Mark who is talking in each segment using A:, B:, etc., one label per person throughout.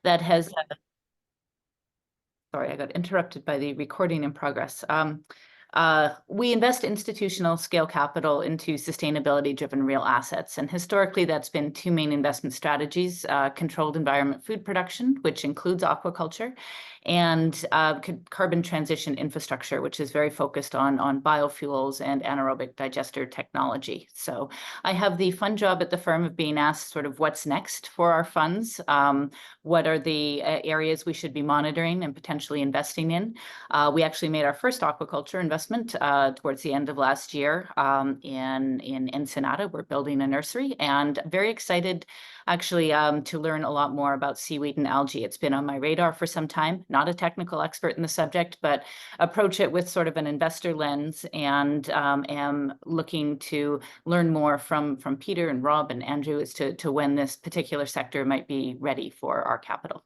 A: that has, sorry, I got interrupted by the recording in progress. We invest institutional scale capital into sustainability-driven real assets. And historically, that's been two main investment strategies, controlled environment food production, which includes aquaculture, and carbon transition infrastructure, which is very focused on biofuels and anaerobic digester technology. So I have the fun job at the firm of being asked sort of what's next for our funds, what are the areas we should be monitoring and potentially investing in. We actually made our first aquaculture investment towards the end of last year in Ensenada. We're building a nursery, and very excited actually to learn a lot more about seaweed and algae. It's been on my radar for some time, not a technical expert in the subject, but approach it with sort of an investor lens, and am looking to learn more from Peter and Rob and Andrew as to when this particular sector might be ready for our capital.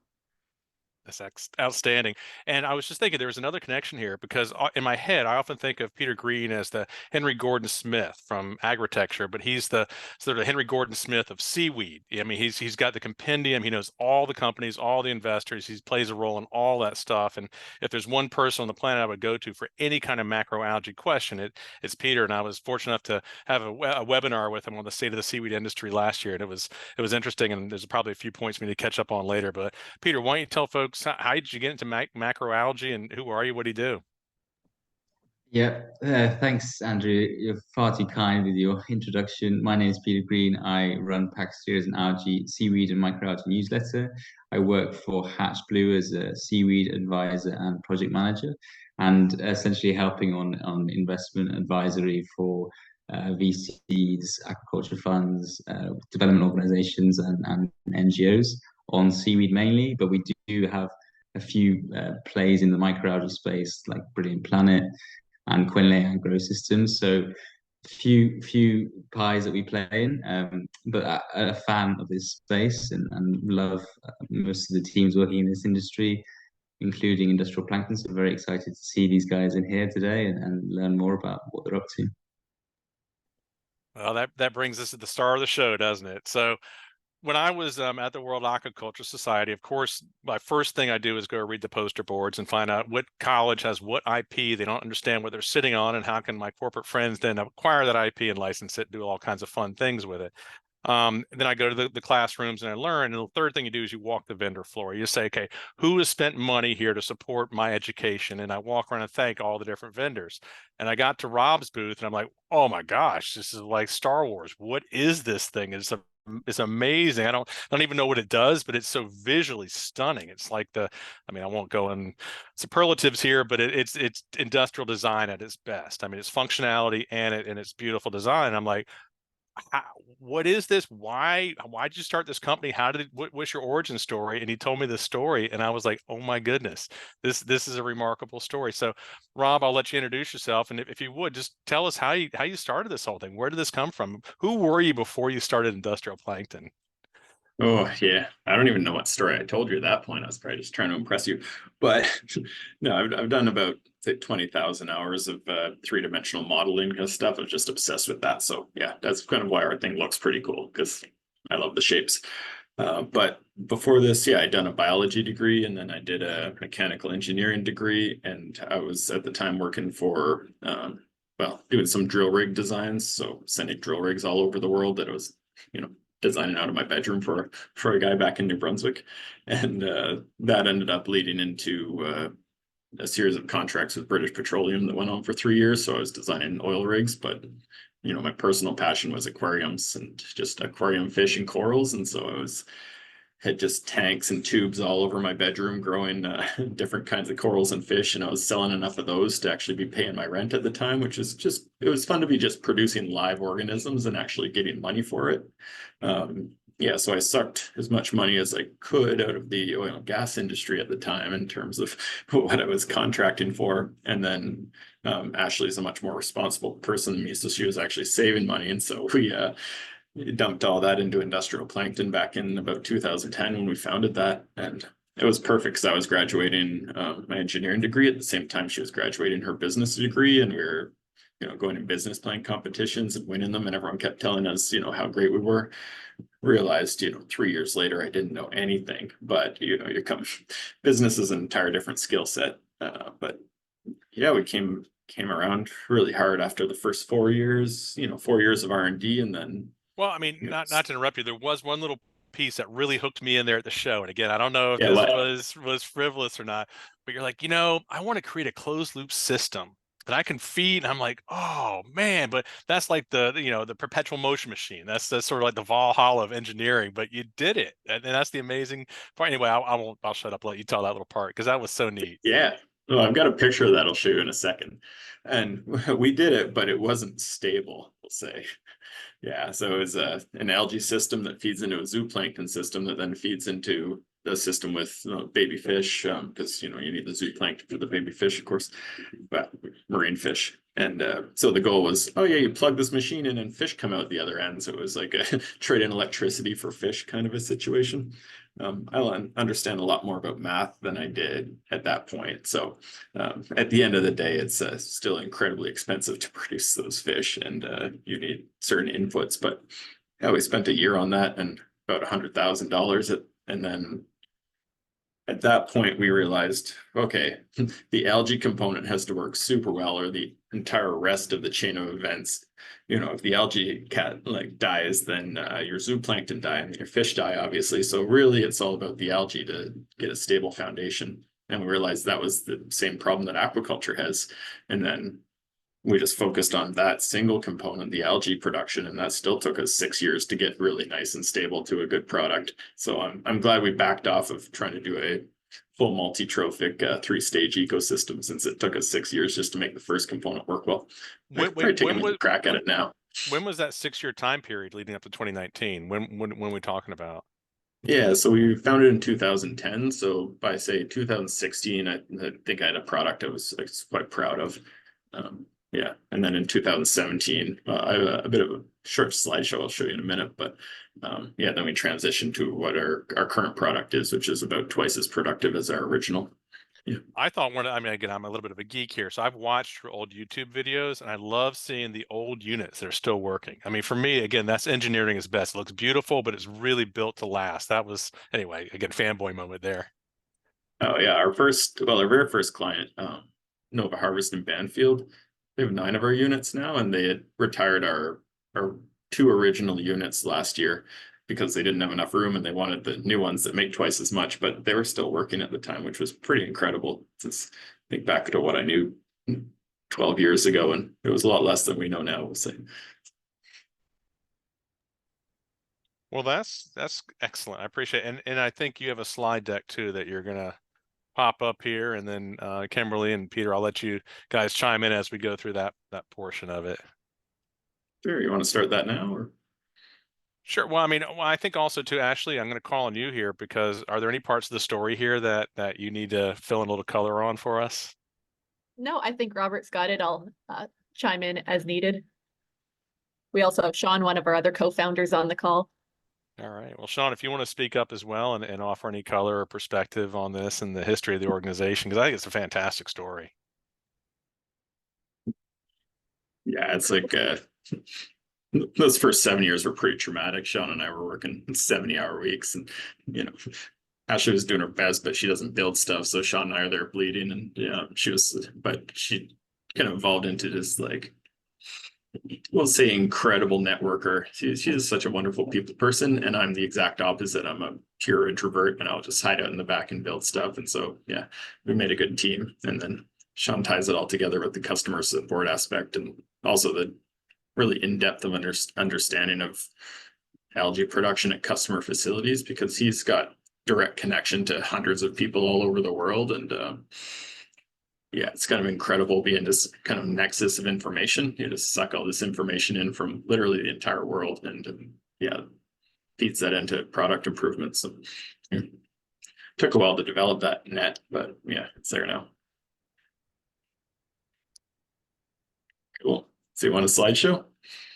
B: That's outstanding. And I was just thinking there was another connection here, because in my head, I often think of Peter Green as the Henry Gordon Smith from Agritecture, but he's the sort of Henry Gordon Smith of Seaweed. I mean, he's got the compendium. He knows all the companies, all the investors. He plays a role in all that stuff. And if there's one person on the planet I would go to for any kind of macroalgae question, it's Peter. And I was fortunate enough to have a webinar with him on the state of the seaweed industry last year. And it was interesting. And there's probably a few points we need to catch up on later. But Peter, why don't you tell folks, how did you get into macroalgae, and who are you? What do you do?
C: Yeah, thanks, Andrew. You're far too kind with your introduction. My name is Peter Green. I run Paxtier as an algae, seaweed, and microalgae newsletter. I work for Hatch Blue as a seaweed advisor and project manager, and essentially helping on investment advisory for VCs, aquaculture funds, development organizations, and NGOs on seaweed mainly. But we do have a few plays in the microalgae space, like Brilliant Planet and Quinlay Agro Systems. So few pies that we play in, but a fan of this space, and love most of the teams working in this industry, including industrial plankton. So very excited to see these guys in here today and learn more about what they're up to.
B: Well, that brings us to the star of the show, doesn't it? So when I was at the World Aquaculture Society, of course, my first thing I do is go read the poster boards and find out what college has what IP. They don't understand what they're sitting on, and how can my corporate friends then acquire that IP and license it and do all kinds of fun things with it. Then I go to the classrooms and I learn. And the third thing you do is you walk the vendor floor. You say, okay, who has spent money here to support my education? And I walk around and thank all the different vendors. And I got to Rob's booth and I'm like, oh my gosh, this is like Star Wars. What is this thing? It's amazing. I don't even know what it does, but it's so visually stunning. It's like I mean, I won't go in superlatives here, but it's industrial design at its best. I mean, it's functionality and it's beautiful design. I'm like, what is this? Why'd you start this company? What's your origin story? And he told me the story, and I was like, oh my goodness, this is a remarkable story. So Rob, I'll let you introduce yourself, and if you would, just tell us how you started this whole thing. Where did this come from? Who were you before you started industrial plankton?
D: Oh, yeah. I don't even know what story I told you at that point. I was probably just trying to impress you. But no, I've done about, say, 20,000 hours of three-dimensional modeling kind of stuff. I was just obsessed with that. So yeah, that's kind of why our thing looks pretty cool, because I love the shapes. But before this, yeah, I'd done a biology degree, and then I did a mechanical engineering degree. And I was at the time working for, doing some drill rig designs. So sending drill rigs all over the world that I was, designing out of my bedroom for a guy back in New Brunswick. And that ended up leading into a series of contracts with British Petroleum that went on for 3 years. So I was designing oil rigs, but my personal passion was aquariums and just aquarium fish and corals. And so I had just tanks and tubes all over my bedroom growing different kinds of corals and fish. And I was selling enough of those to actually be paying my rent at the time, which is it was fun to be just producing live organisms and actually getting money for it. So I sucked as much money as I could out of the oil and gas industry at the time in terms of what I was contracting for. And then Ashley's a much more responsible person than me, so she was actually saving money. And so we dumped all that into industrial plankton back in about 2010 when we founded that. And it was perfect because I was graduating my engineering degree at the same time she was graduating her business degree. And we were going to business plan competitions and winning them, and everyone kept telling us, how great we were. Realized, 3 years later, I didn't know anything, but you come, business is an entire different skill set. But yeah, we came around really hard after the first 4 years, 4 years of R&D, and then.
B: Well, I mean, not to interrupt you, there was one little piece that really hooked me in there at the show. And again, I don't know if this was frivolous or not, but you're like, I want to create a closed loop system that I can feed. And I'm like, oh man, but that's like the perpetual motion machine. That's sort of like the Valhalla of engineering, but you did it. And that's the amazing part. Anyway, I'll shut up, let you tell that little part, because that was so neat.
D: Yeah. Well, I've got a picture that I'll show you in a second. And we did it, but it wasn't stable, we'll say. Yeah, so it was an algae system that feeds into a zooplankton system that then feeds into the system with baby fish, because you need the zooplankton for the baby fish, of course, but marine fish. And so the goal was, oh yeah, you plug this machine in and fish come out the other end. So it was like a trade in electricity for fish kind of a situation. I understand a lot more about math than I did at that point. So at the end of the day, it's still incredibly expensive to produce those fish, and you need certain inputs. But yeah, we spent a year on that and about $100,000. And then at that point, we realized, okay, the algae component has to work super well, or the entire rest of the chain of events. If the algae dies, then your zooplankton die and your fish die, obviously. So really, it's all about the algae to get a stable foundation. And we realized that was the same problem that aquaculture has. And then we just focused on that single component, the algae production, and that still took us 6 years to get really nice and stable to a good product. So I'm glad we backed off of trying to do a full multi-trophic 3-stage ecosystem, since it took us 6 years just to make the first component work well. We're taking a crack at it now.
B: When was that 6-year time period leading up to 2019? When are we talking about?
D: Yeah, so we founded in 2010. So by say 2016, I think I had a product I was quite proud of. Yeah, and then in 2017, I have a bit of a short slideshow I'll show you in a minute, but yeah, then we transitioned to what our current product is, which is about twice as productive as our original. Yeah.
B: I thought again, I'm a little bit of a geek here, so I've watched your old YouTube videos, and I love seeing the old units that are still working. I mean, for me, again, that's engineering is best. It looks beautiful, but it's really built to last. That was, anyway, again, fanboy moment there.
D: Oh yeah, our very first client, Nova Harvest in Banfield. We have 9 of our units now, and they had retired our 2 original units last year because they didn't have enough room, and they wanted the new ones that make twice as much, but they were still working at the time, which was pretty incredible. Since think back to what I knew 12 years ago, and it was a lot less than we know now, we'll say.
B: Well, that's excellent. I appreciate it. And I think you have a slide deck too that you're gonna pop up here, and then Kimberly and Peter, I'll let you guys chime in as we go through that portion of it.
D: Sure, you want to start that now, or?
B: Sure. Well, I mean, I think also too, Ashley, I'm going to call on you here, because are there any parts of the story here that you need to fill in a little color on for us?
E: No, I think Robert's got it. I'll chime in as needed. We also have Sean, one of our other co-founders, on the call.
B: All right. Well, Sean, if you want to speak up as well and offer any color or perspective on this and the history of the organization, because I think it's a fantastic story.
D: Yeah, it's like those first 7 years were pretty traumatic. Sean and I were working 70-hour weeks, and Ashley was doing her best, but she doesn't build stuff. So Sean and I are there bleeding, and but she kind of evolved into this, like, we'll say, incredible networker. She's such a wonderful people person, and I'm the exact opposite. I'm a pure introvert, and I'll just hide out in the back and build stuff. And so, yeah, we made a good team. And then Sean ties it all together with the customer support aspect, and also the really in-depth of understanding of algae production at customer facilities, because he's got direct connection to hundreds of people all over the world. And yeah, it's kind of incredible being this kind of nexus of information. You just suck all this information in from literally the entire world, and yeah, feeds that into product improvements. So, yeah. Took a while to develop that net, but yeah, it's there now. Cool. So you want a slideshow?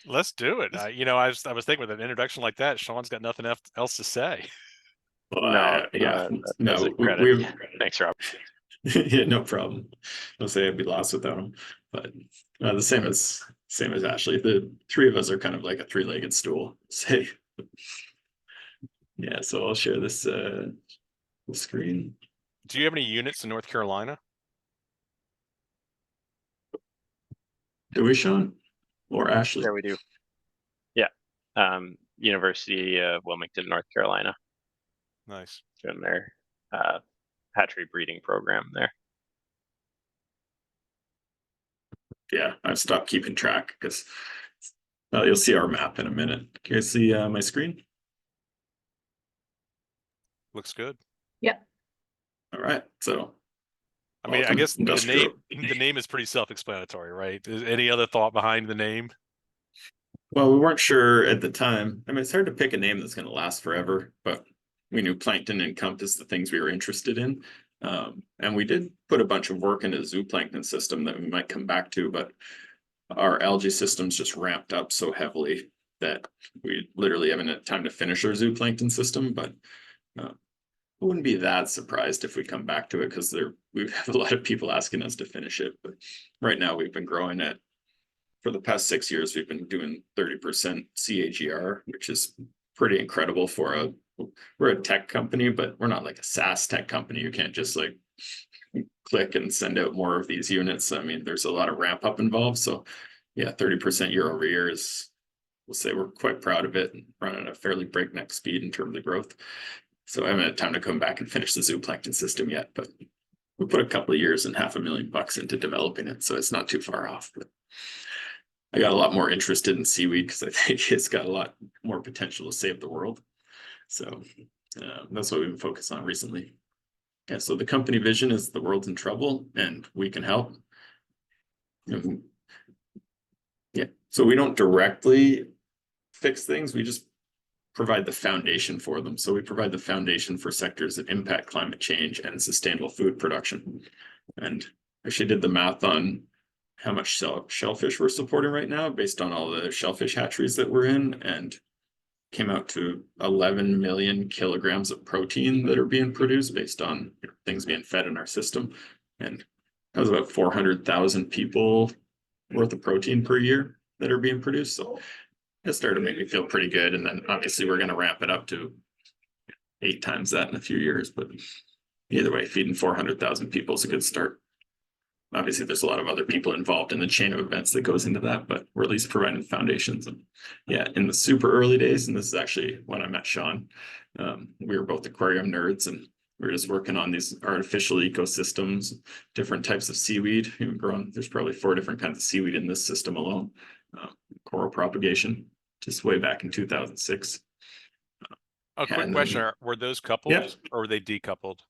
B: Let's do it. I was thinking with an introduction like that, Sean's got nothing else to say.
D: Well,
F: No,
D: yeah,
F: no. Thanks, Rob.
D: Yeah, no problem. I'll say I'd be lost without him, but the same as Ashley. The three of us are kind of like a three-legged stool. Say, yeah. So I'll share this screen.
B: Do you have any units in North Carolina?
D: Do we, Sean or Ashley?
F: Yeah, we do. Yeah. University of Wilmington, North Carolina,
B: Nice.
F: doing their hatchery breeding program there.
D: Yeah, I've stopped keeping track because you'll see our map in a minute. Can you see my screen?
B: Looks good.
D: All right, so
B: I mean, I
D: welcome,
B: guess the
D: industrial.
B: name is pretty self-explanatory, right? Is any other thought behind the name?
D: Well, we weren't sure at the time. I mean, it's hard to pick a name that's going to last forever, but we knew Plankton encompassed the things we were interested in. And we did put a bunch of work into the zooplankton system that we might come back to, but our algae systems just ramped up so heavily that we literally haven't had time to finish our zooplankton system. But I wouldn't be that surprised if we come back to it because we have a lot of people asking us to finish it. But right now we've been growing at, for the past 6 years, we've been doing 30% CAGR, which is pretty incredible for we're a tech company, but we're not like a SaaS tech company. You can't just like click and send out more of these units. I mean, there's a lot of ramp up involved. So yeah, 30% year over year is, we'll say we're quite proud of it and running at a fairly breakneck speed in terms of growth. So I haven't had time to come back and finish the zooplankton system yet, but we put a couple of years and $500,000 into developing it. So it's not too far off, but I got a lot more interested in seaweed because I think it's got a lot more potential to save the world. So that's what we've been focused on recently. Yeah, so the company vision is the world's in trouble and we can help. Yeah, so we don't directly fix things, we just provide the foundation for them. So we provide the foundation for sectors that impact climate change and sustainable food production. And actually did the math on how much shellfish we're supporting right now based on all the shellfish hatcheries that we're in, and came out to 11 million kilograms of protein that are being produced based on things being fed in our system. And that was about 400,000 people worth of protein per year that are being produced. So it started to make me feel pretty good. And then obviously we're going to ramp it up to 8 times that in a few years. But either way, feeding 400,000 people is a good start. Obviously, there's a lot of other people involved in the chain of events that goes into that, but we're at least providing foundations. And yeah, in the super early days, and this is actually when I met Sean, we were both aquarium nerds and we were just working on these artificial ecosystems, different types of seaweed. There's probably 4 different kinds of seaweed in this system alone. Coral propagation, just way back in 2006.
B: A quick question: were those coupled or were they decoupled?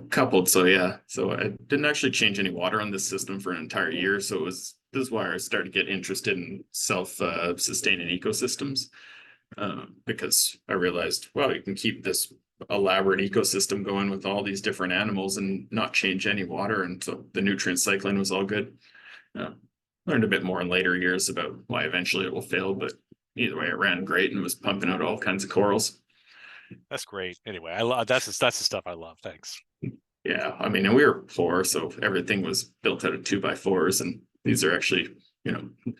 D: Coupled, so yeah. So I didn't actually change any water on this system for an entire year. So this is why I started to get interested in self-sustaining ecosystems, because I realized, well, you can keep this elaborate ecosystem going with all these different animals and not change any water, and so the nutrient cycling was all good. Learned a bit more in later years about why eventually it will fail, but either way, it ran great and was pumping out all kinds of corals.
B: That's great. Anyway, I love that's the stuff I love. Thanks.
D: Yeah, I mean, and we were poor, so everything was built out of 2x4s, and these are actually,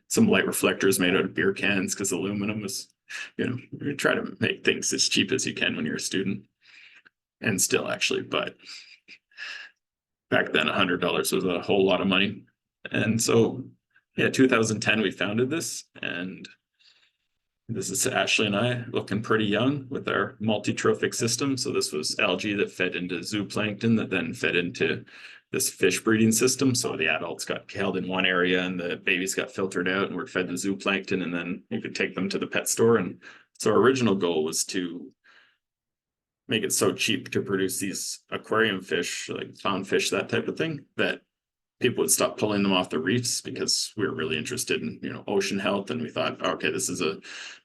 D: some light reflectors made out of beer cans because aluminum was, you try to make things as cheap as you can when you're a student, and still actually, but back then $100 was a whole lot of money, and so yeah, 2010 we founded this, and this is Ashley and I looking pretty young with our multi-trophic system. So this was algae that fed into zooplankton that then fed into this fish breeding system. So the adults got held in one area and the babies got filtered out and were fed the zooplankton, and then you could take them to the pet store. And so our original goal was to make it so cheap to produce these aquarium fish, like found fish, that type of thing, that people would stop pulling them off the reefs, because we were really interested in, ocean health. And we thought, okay, this is a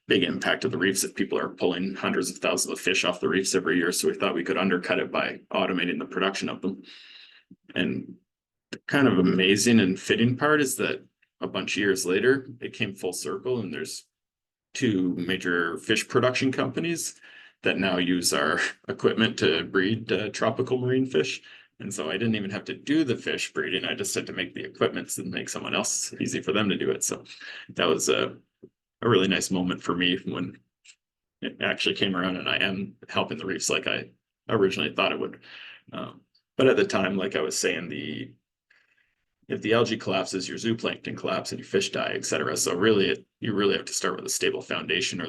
D: big impact of the reefs if people are pulling hundreds of thousands of fish off the reefs every year. So we thought we could undercut it by automating the production of them. And the kind of amazing and fitting part is that a bunch of years later, it came full circle, and there's 2 major fish production companies that now use our equipment to breed tropical marine fish. And so I didn't even have to do the fish breeding. I just had to make the equipment and make someone else easy for them to do it. So that was a really nice moment for me when it actually came around and I am helping the reefs like I originally thought it would. But at the time, like I was saying, if the algae collapses, your zooplankton collapse and your fish die, etc. So really, you really have to start with a stable foundation, or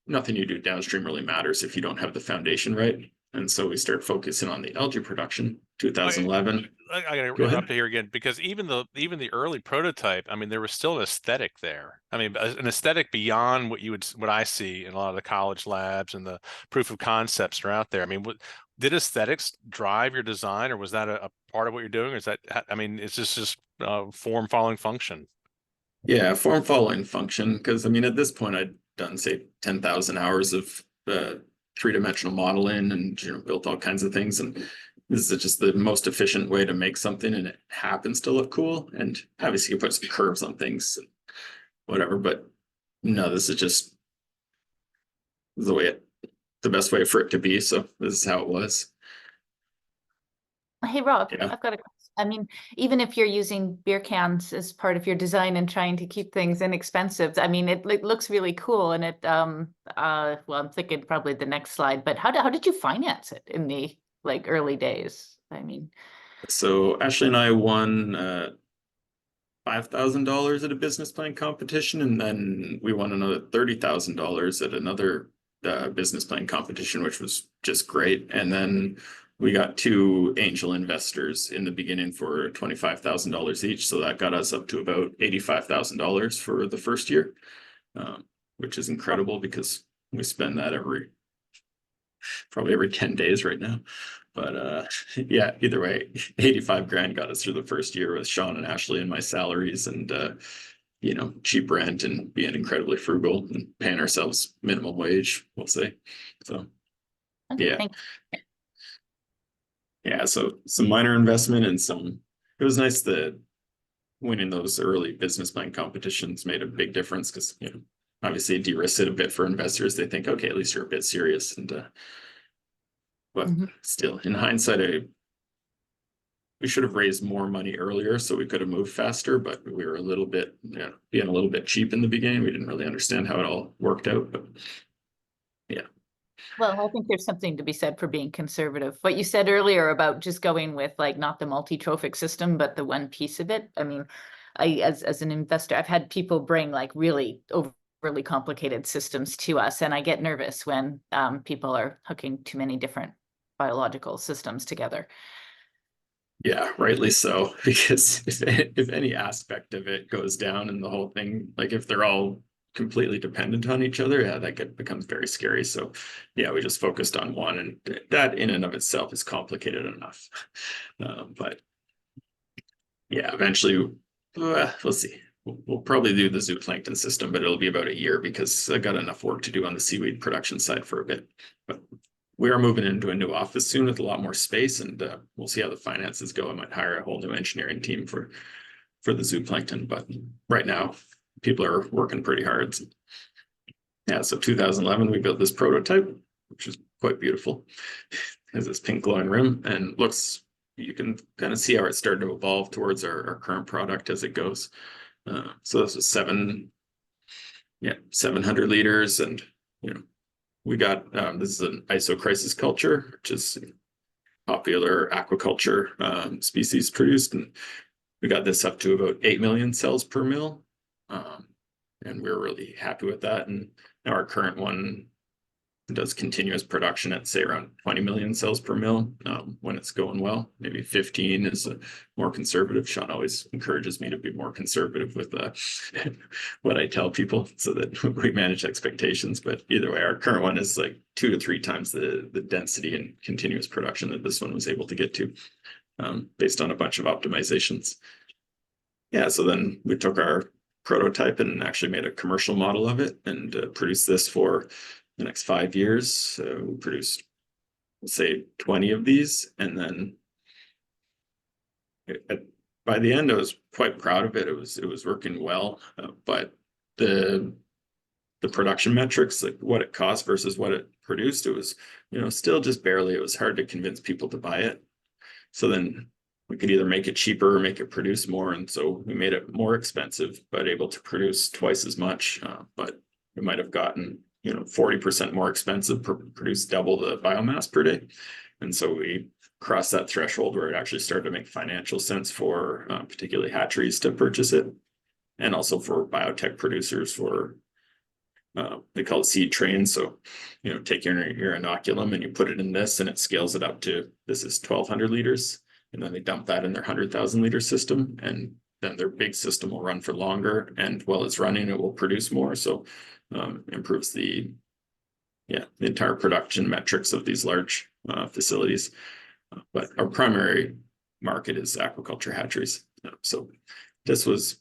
D: nothing you do downstream really matters if you don't have the foundation right. And so we start focusing on the algae production, 2011.
B: I gotta
D: Go ahead.
B: interrupt here again, because even the early prototype, I mean, there was still an aesthetic there. I mean, an aesthetic beyond what I see in a lot of the college labs and the proof of concepts that are out there. I mean, did aesthetics drive your design, or was that a part of what you're doing? Or is that, I mean, it's just form following function?
D: Yeah, form following function. Because I mean, at this point, I'd done say 10,000 hours of three-dimensional modeling and built all kinds of things, and this is just the most efficient way to make something, and it happens to look cool. And obviously you put some curves on things and whatever, but no, this is just the best way for it to be. So this is how it was.
A: Hey, Rob,
D: Yeah.
A: I've got a question. I mean, even if you're using beer cans as part of your design and trying to keep things inexpensive, I mean, it looks really cool. And well, I'm thinking probably the next slide, but how did you finance it in the early days? I mean,
D: So Ashley and I won $5,000 at a business plan competition, and then we won another $30,000 at another business plan competition, which was just great. And then we got 2 angel investors in the beginning for $25,000 each, so that got us up to about $85,000 for the first year, which is incredible because we spend that probably every 10 days right now. But yeah, either way, 85 grand got us through the first year with Sean and Ashley and my salaries, and cheap rent, and being incredibly frugal and paying ourselves minimum wage, we'll say. So
A: okay,
D: yeah.
A: thanks.
D: Yeah, so some minor investment and it was nice that winning those early business plan competitions made a big difference, because obviously it de-risked it a bit for investors. They think, okay, at least you're a bit serious. And but still, in hindsight, we should have raised more money earlier so we could have moved faster, but we were a little bit, being a little bit cheap in the beginning. We didn't really understand how it all worked out, but yeah.
A: Well, I think there's something to be said for being conservative. What you said earlier about just going with not the multi-trophic system, but the one piece of it. I mean, as an investor, I've had people bring really overly complicated systems to us, and I get nervous when people are hooking too many different biological systems together.
D: Yeah, rightly so, because if any aspect of it goes down and the whole thing, if they're all completely dependent on each other, yeah, that becomes very scary. So yeah, we just focused on one, and that in and of itself is complicated enough. But yeah, eventually, we'll see. We'll probably do the zooplankton system, but it'll be about a year because I got enough work to do on the seaweed production side for a bit. But we are moving into a new office soon with a lot more space, and we'll see how the finances go. I might hire a whole new engineering team for the zooplankton, but right now people are working pretty hard. Yeah, so 2011 we built this prototype, which is quite beautiful. It has this pink glowing rim and you can kind of see how it started to evolve towards our current product as it goes. So this was 700 liters, and we got this is an isocrisis culture, which is popular aquaculture species produced, and we got this up to about 8 million cells per mil, and we're really happy with that. And now our current one does continuous production at say around 20 million cells per mil when it's going well. Maybe 15 is more conservative. Sean always encourages me to be more conservative with what I tell people so that we manage expectations. But either way, our current one is 2 to 3 times the density and continuous production that this one was able to get to based on a bunch of optimizations. Yeah, so then we took our prototype and actually made a commercial model of it and produced this for the next 5 years. We produced, say, 20 of these, and then by the end, I was quite proud of it. It was working well, but the production metrics, what it cost versus what it produced, it was still just barely. It was hard to convince people to buy it. So then we could either make it cheaper or make it produce more. And so we made it more expensive, but able to produce twice as much. But we might have gotten, 40% more expensive, produce double the biomass per day. And so we crossed that threshold where it actually started to make financial sense for particularly hatcheries to purchase it. And also for biotech producers for, they call it seed trains. So, take your inoculum and you put it in this and it scales it up to, this is 1,200 liters. And then they dump that in their 100,000 liter system. And then their big system will run for longer. And while it's running, it will produce more. So improves the entire production metrics of these large facilities. But our primary market is aquaculture hatcheries. So this was,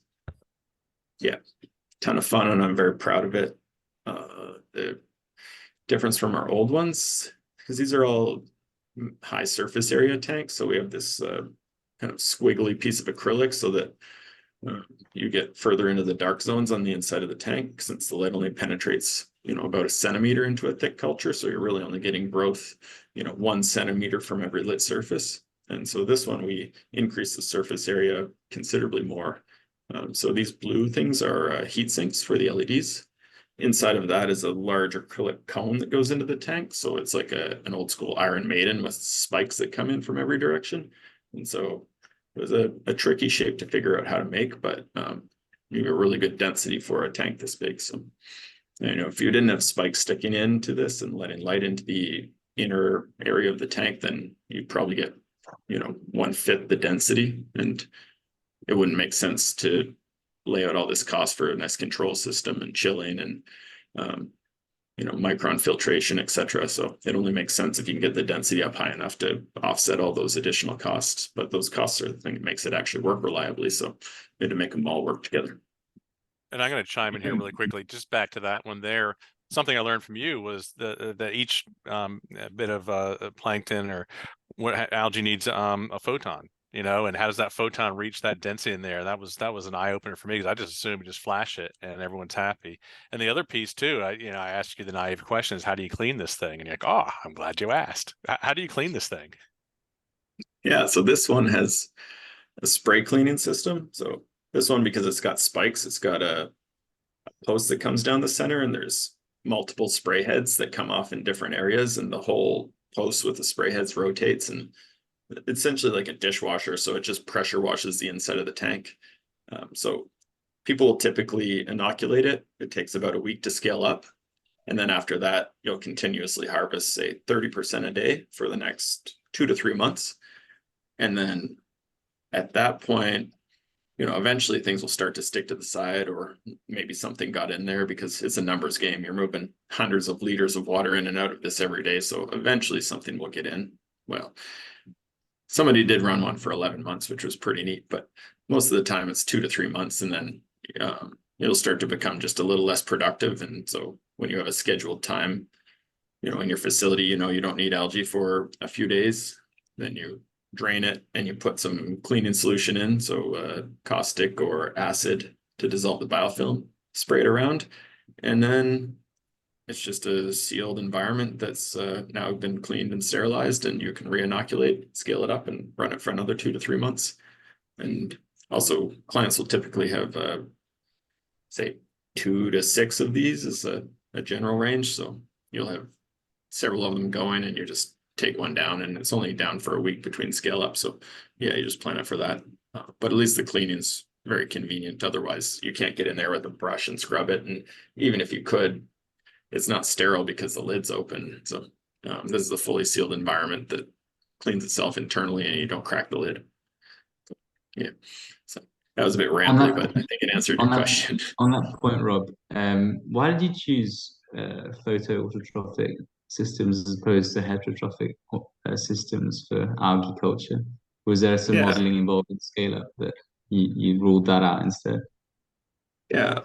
D: ton of fun, and I'm very proud of it. The difference from our old ones, because these are all high surface area tanks. So we have this kind of squiggly piece of acrylic so that you get further into the dark zones on the inside of the tank, since the light only penetrates, about a centimeter into a thick culture. So you're really only getting growth, 1 centimeter from every lit surface. And so this one, we increase the surface area considerably more. So these blue things are heat sinks for the LEDs. Inside of that is a large acrylic cone that goes into the tank. So it's like an old school Iron Maiden with spikes that come in from every direction. And so it was a tricky shape to figure out how to make, but you get really good density for a tank this big. So, if you didn't have spikes sticking into this and letting light into the inner area of the tank, then you'd probably get, 1/5 the density, and it wouldn't make sense to lay out all this cost for a nice control system and chilling and, micron filtration, etc. So it only makes sense if you can get the density up high enough to offset all those additional costs. But those costs are the thing that makes it actually work reliably. So we had to make them all work together.
B: And I'm going to chime in here really quickly, just back to that one there. Something I learned from you was that each bit of plankton or what algae needs a photon, and how does that photon reach that density in there? That was an eye opener for me, because I just assumed you just flash it and everyone's happy. And the other piece too, I asked you the naive question is, how do you clean this thing? And you're like, oh, I'm glad you asked. How do you clean this thing?
D: Yeah, so this one has a spray cleaning system. So this one, because it's got spikes, it's got a post that comes down the center, and there's multiple spray heads that come off in different areas, and the whole post with the spray heads rotates, and it's essentially like a dishwasher. So it just pressure washes the inside of the tank. So people will typically inoculate it. It takes about a week to scale up. And then after that, you'll continuously harvest, say, 30% a day for the next 2 to 3 months. And then at that point, eventually things will start to stick to the side, or maybe something got in there, because it's a numbers game. You're moving hundreds of liters of water in and out of this every day. So eventually something will get in. Well, somebody did run one for 11 months, which was pretty neat, but most of the time it's 2 to 3 months, and then it'll start to become just a little less productive. And so when you have a scheduled time, in your facility, you don't need algae for a few days, then you drain it and you put some cleaning solution in, so caustic or acid to dissolve the biofilm, spray it around, and then it's just a sealed environment that's now been cleaned and sterilized, and you can re-inoculate, scale it up, and run it for another 2 to 3 months. And also, clients will typically have, say, 2 to 6 of these is a general range. So you'll have several of them going, and you just take one down, and it's only down for a week between scale up. So yeah, you just plan it for that. But at least the cleaning's very convenient. Otherwise, you can't get in there with a brush and scrub it. And even if you could, it's not sterile because the lid's open. So this is a fully sealed environment that cleans itself internally, and you don't crack the lid. Yeah, so that was a bit rambly, but I think it answered your question.
C: On that point, Rob, why did you choose photoautotrophic systems as opposed to heterotrophic systems for algae culture? Was there some modeling involved in scale up that you ruled that out instead?
D: Yeah,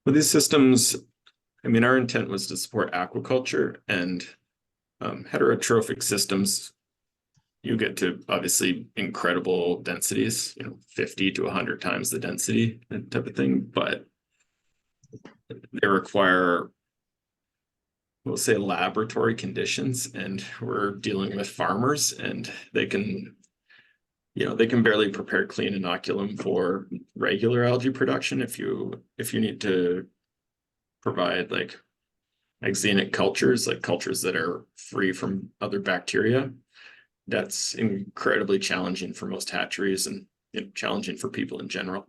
D: well, these systems, our intent was to support aquaculture, and heterotrophic systems, you get to obviously incredible densities, 50 to 100 times the density, that type of thing, but they require, we'll say, laboratory conditions, and we're dealing with farmers, and they can they can barely prepare clean inoculum for regular algae production. If you need to provide like xenic cultures, like cultures that are free from other bacteria, that's incredibly challenging for most hatcheries and challenging for people in general.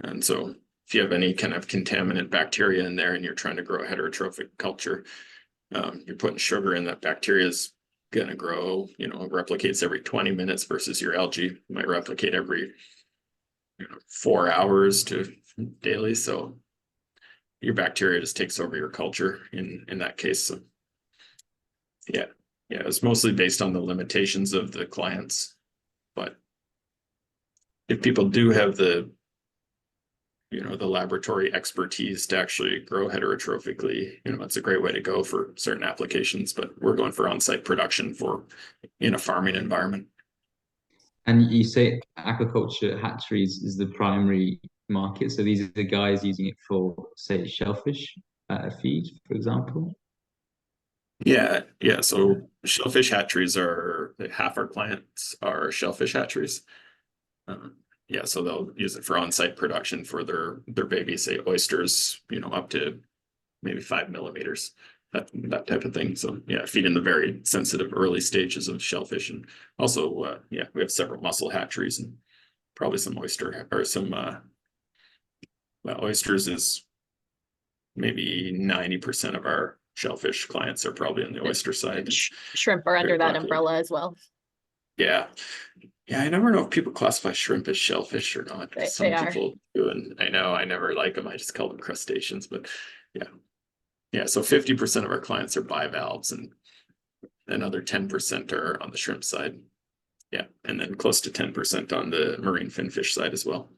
D: And so if you have any kind of contaminant bacteria in there and you're trying to grow a heterotrophic culture, you're putting sugar in, that bacteria is going to grow, it replicates every 20 minutes versus your algae might replicate every 4 hours to daily. So your bacteria just takes over your culture in that case. So yeah, it's mostly based on the limitations of the clients. But if people do have the laboratory expertise to actually grow heterotrophically, it's a great way to go for certain applications. But we're going for on-site production in a farming environment.
C: And you say aquaculture hatcheries is the primary market. So these are the guys using it for, say, shellfish feed, for example?
D: Yeah. So shellfish hatcheries are, half our clients are shellfish hatcheries. So they'll use it for on-site production for their baby, say oysters, up to maybe 5 millimeters, that type of thing. So feed in the very sensitive early stages of shellfish. And also, we have several mussel hatcheries and probably some oyster or some, oysters is maybe 90% of our shellfish clients are probably on the oyster side.
E: Shrimp are under that umbrella as well.
D: Yeah, I never know if people classify shrimp as shellfish or not. Some people do, and I know I never like them. I just call them crustaceans, but so 50% of our clients are bivalves, and another 10% are on the shrimp side. Yeah, and then close to 10% on the marine finfish side as well.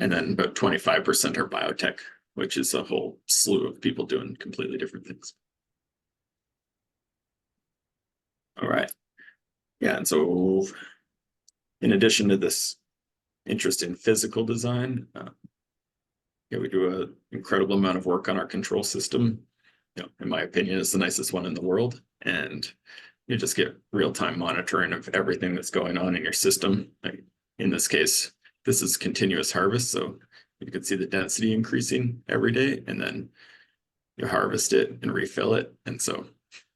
D: And then about 25% are biotech, which is a whole slew of people doing completely different things. All right. Yeah, and so in addition to this interest in physical design, we do an incredible amount of work on our control system. In my opinion, it's the nicest one in the world. And you just get real-time monitoring of everything that's going on in your system. Like in this case, this is continuous harvest. So you can see the density increasing every day, and then you harvest it and refill it. And so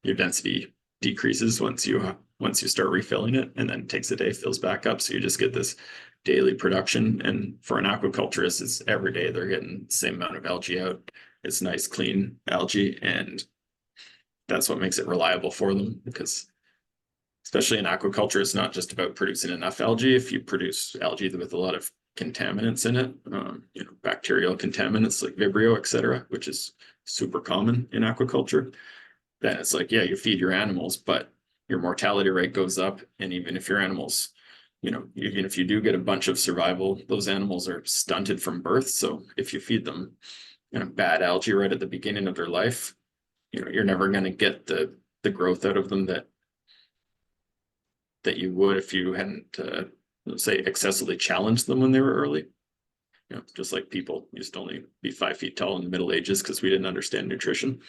D: your density decreases once you start refilling it, and then takes a day, fills back up. So you just get this daily production. And for an aquaculturist, it's every day they're getting the same amount of algae out. It's nice, clean algae, and that's what makes it reliable for them, because especially in aquaculture, it's not just about producing enough algae. If you produce algae with a lot of contaminants in it, bacterial contaminants like Vibrio, etc., which is super common in aquaculture, then it's like, you feed your animals, but your mortality rate goes up. And even if your animals, even if you do get a bunch of survival, those animals are stunted from birth. So if you feed them bad algae right at the beginning of their life, you're never going to get the growth out of them that you would if you hadn't, say, excessively challenged them when they were early. Just like people used to only be 5 feet tall in the Middle Ages because we didn't understand nutrition.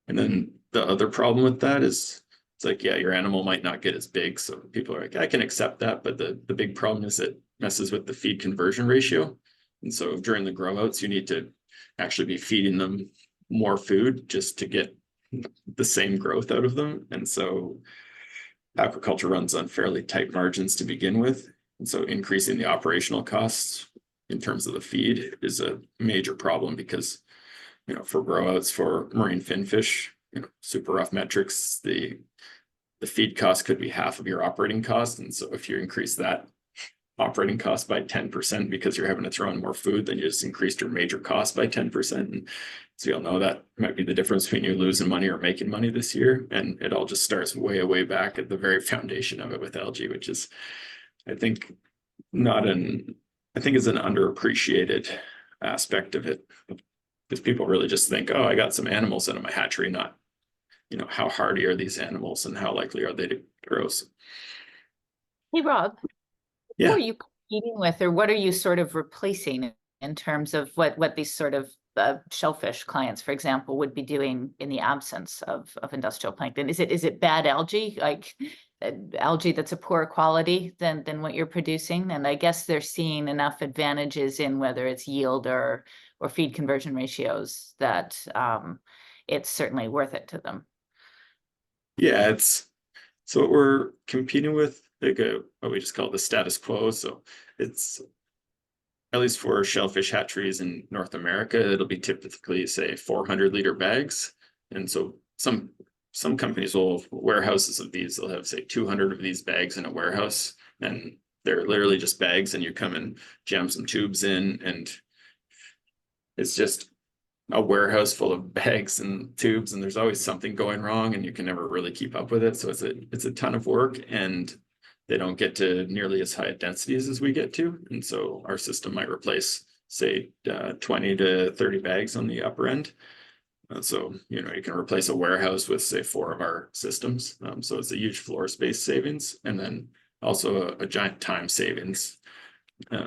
D: And then the other problem with that is, it's like, your animal might not get as big. So people are like, I can accept that. But the big problem is it messes with the feed conversion ratio. And so during the grow outs, you need to actually be feeding them more food just to get the same growth out of them. And so aquaculture runs on fairly tight margins to begin with. And so increasing the operational costs in terms of the feed is a major problem, because, for grow outs for marine finfish, super rough metrics, the feed cost could be half of your operating cost. And so if you increase that operating cost by 10% because you're having to throw in more food, then you just increased your major cost by 10%. And so you'll know that might be the difference between you losing money or making money this year. And it all just starts way back at the very foundation of it with algae, which is, I think, is an underappreciated aspect of it. Because people really just think, oh, I got some animals in my hatchery, not, how hardy are these animals and how likely are they to grow?
A: Hey, Rob,
D: Yeah.
A: who are you competing with, or what are you sort of replacing in terms of what these sort of shellfish clients, for example, would be doing in the absence of industrial plankton? Is it bad algae, like algae that's a poorer quality than what you're producing? And I guess they're seeing enough advantages in whether it's yield or feed conversion ratios that it's certainly worth it to them.
D: Yeah, it's so what we're competing with, like what we just call the status quo. So it's, at least for shellfish hatcheries in North America, it'll be typically, say, 400-liter bags. And so some companies will have warehouses of these. They'll have, say, 200 of these bags in a warehouse, and they're literally just bags, and you come and jam some tubes in, and it's just a warehouse full of bags and tubes, and there's always something going wrong, and you can never really keep up with it. So it's a ton of work, and they don't get to nearly as high densities as we get to. And so our system might replace, say, 20 to 30 bags on the upper end. So, you can replace a warehouse with, say, 4 of our systems. So it's a huge floor space savings, and then also a giant time savings.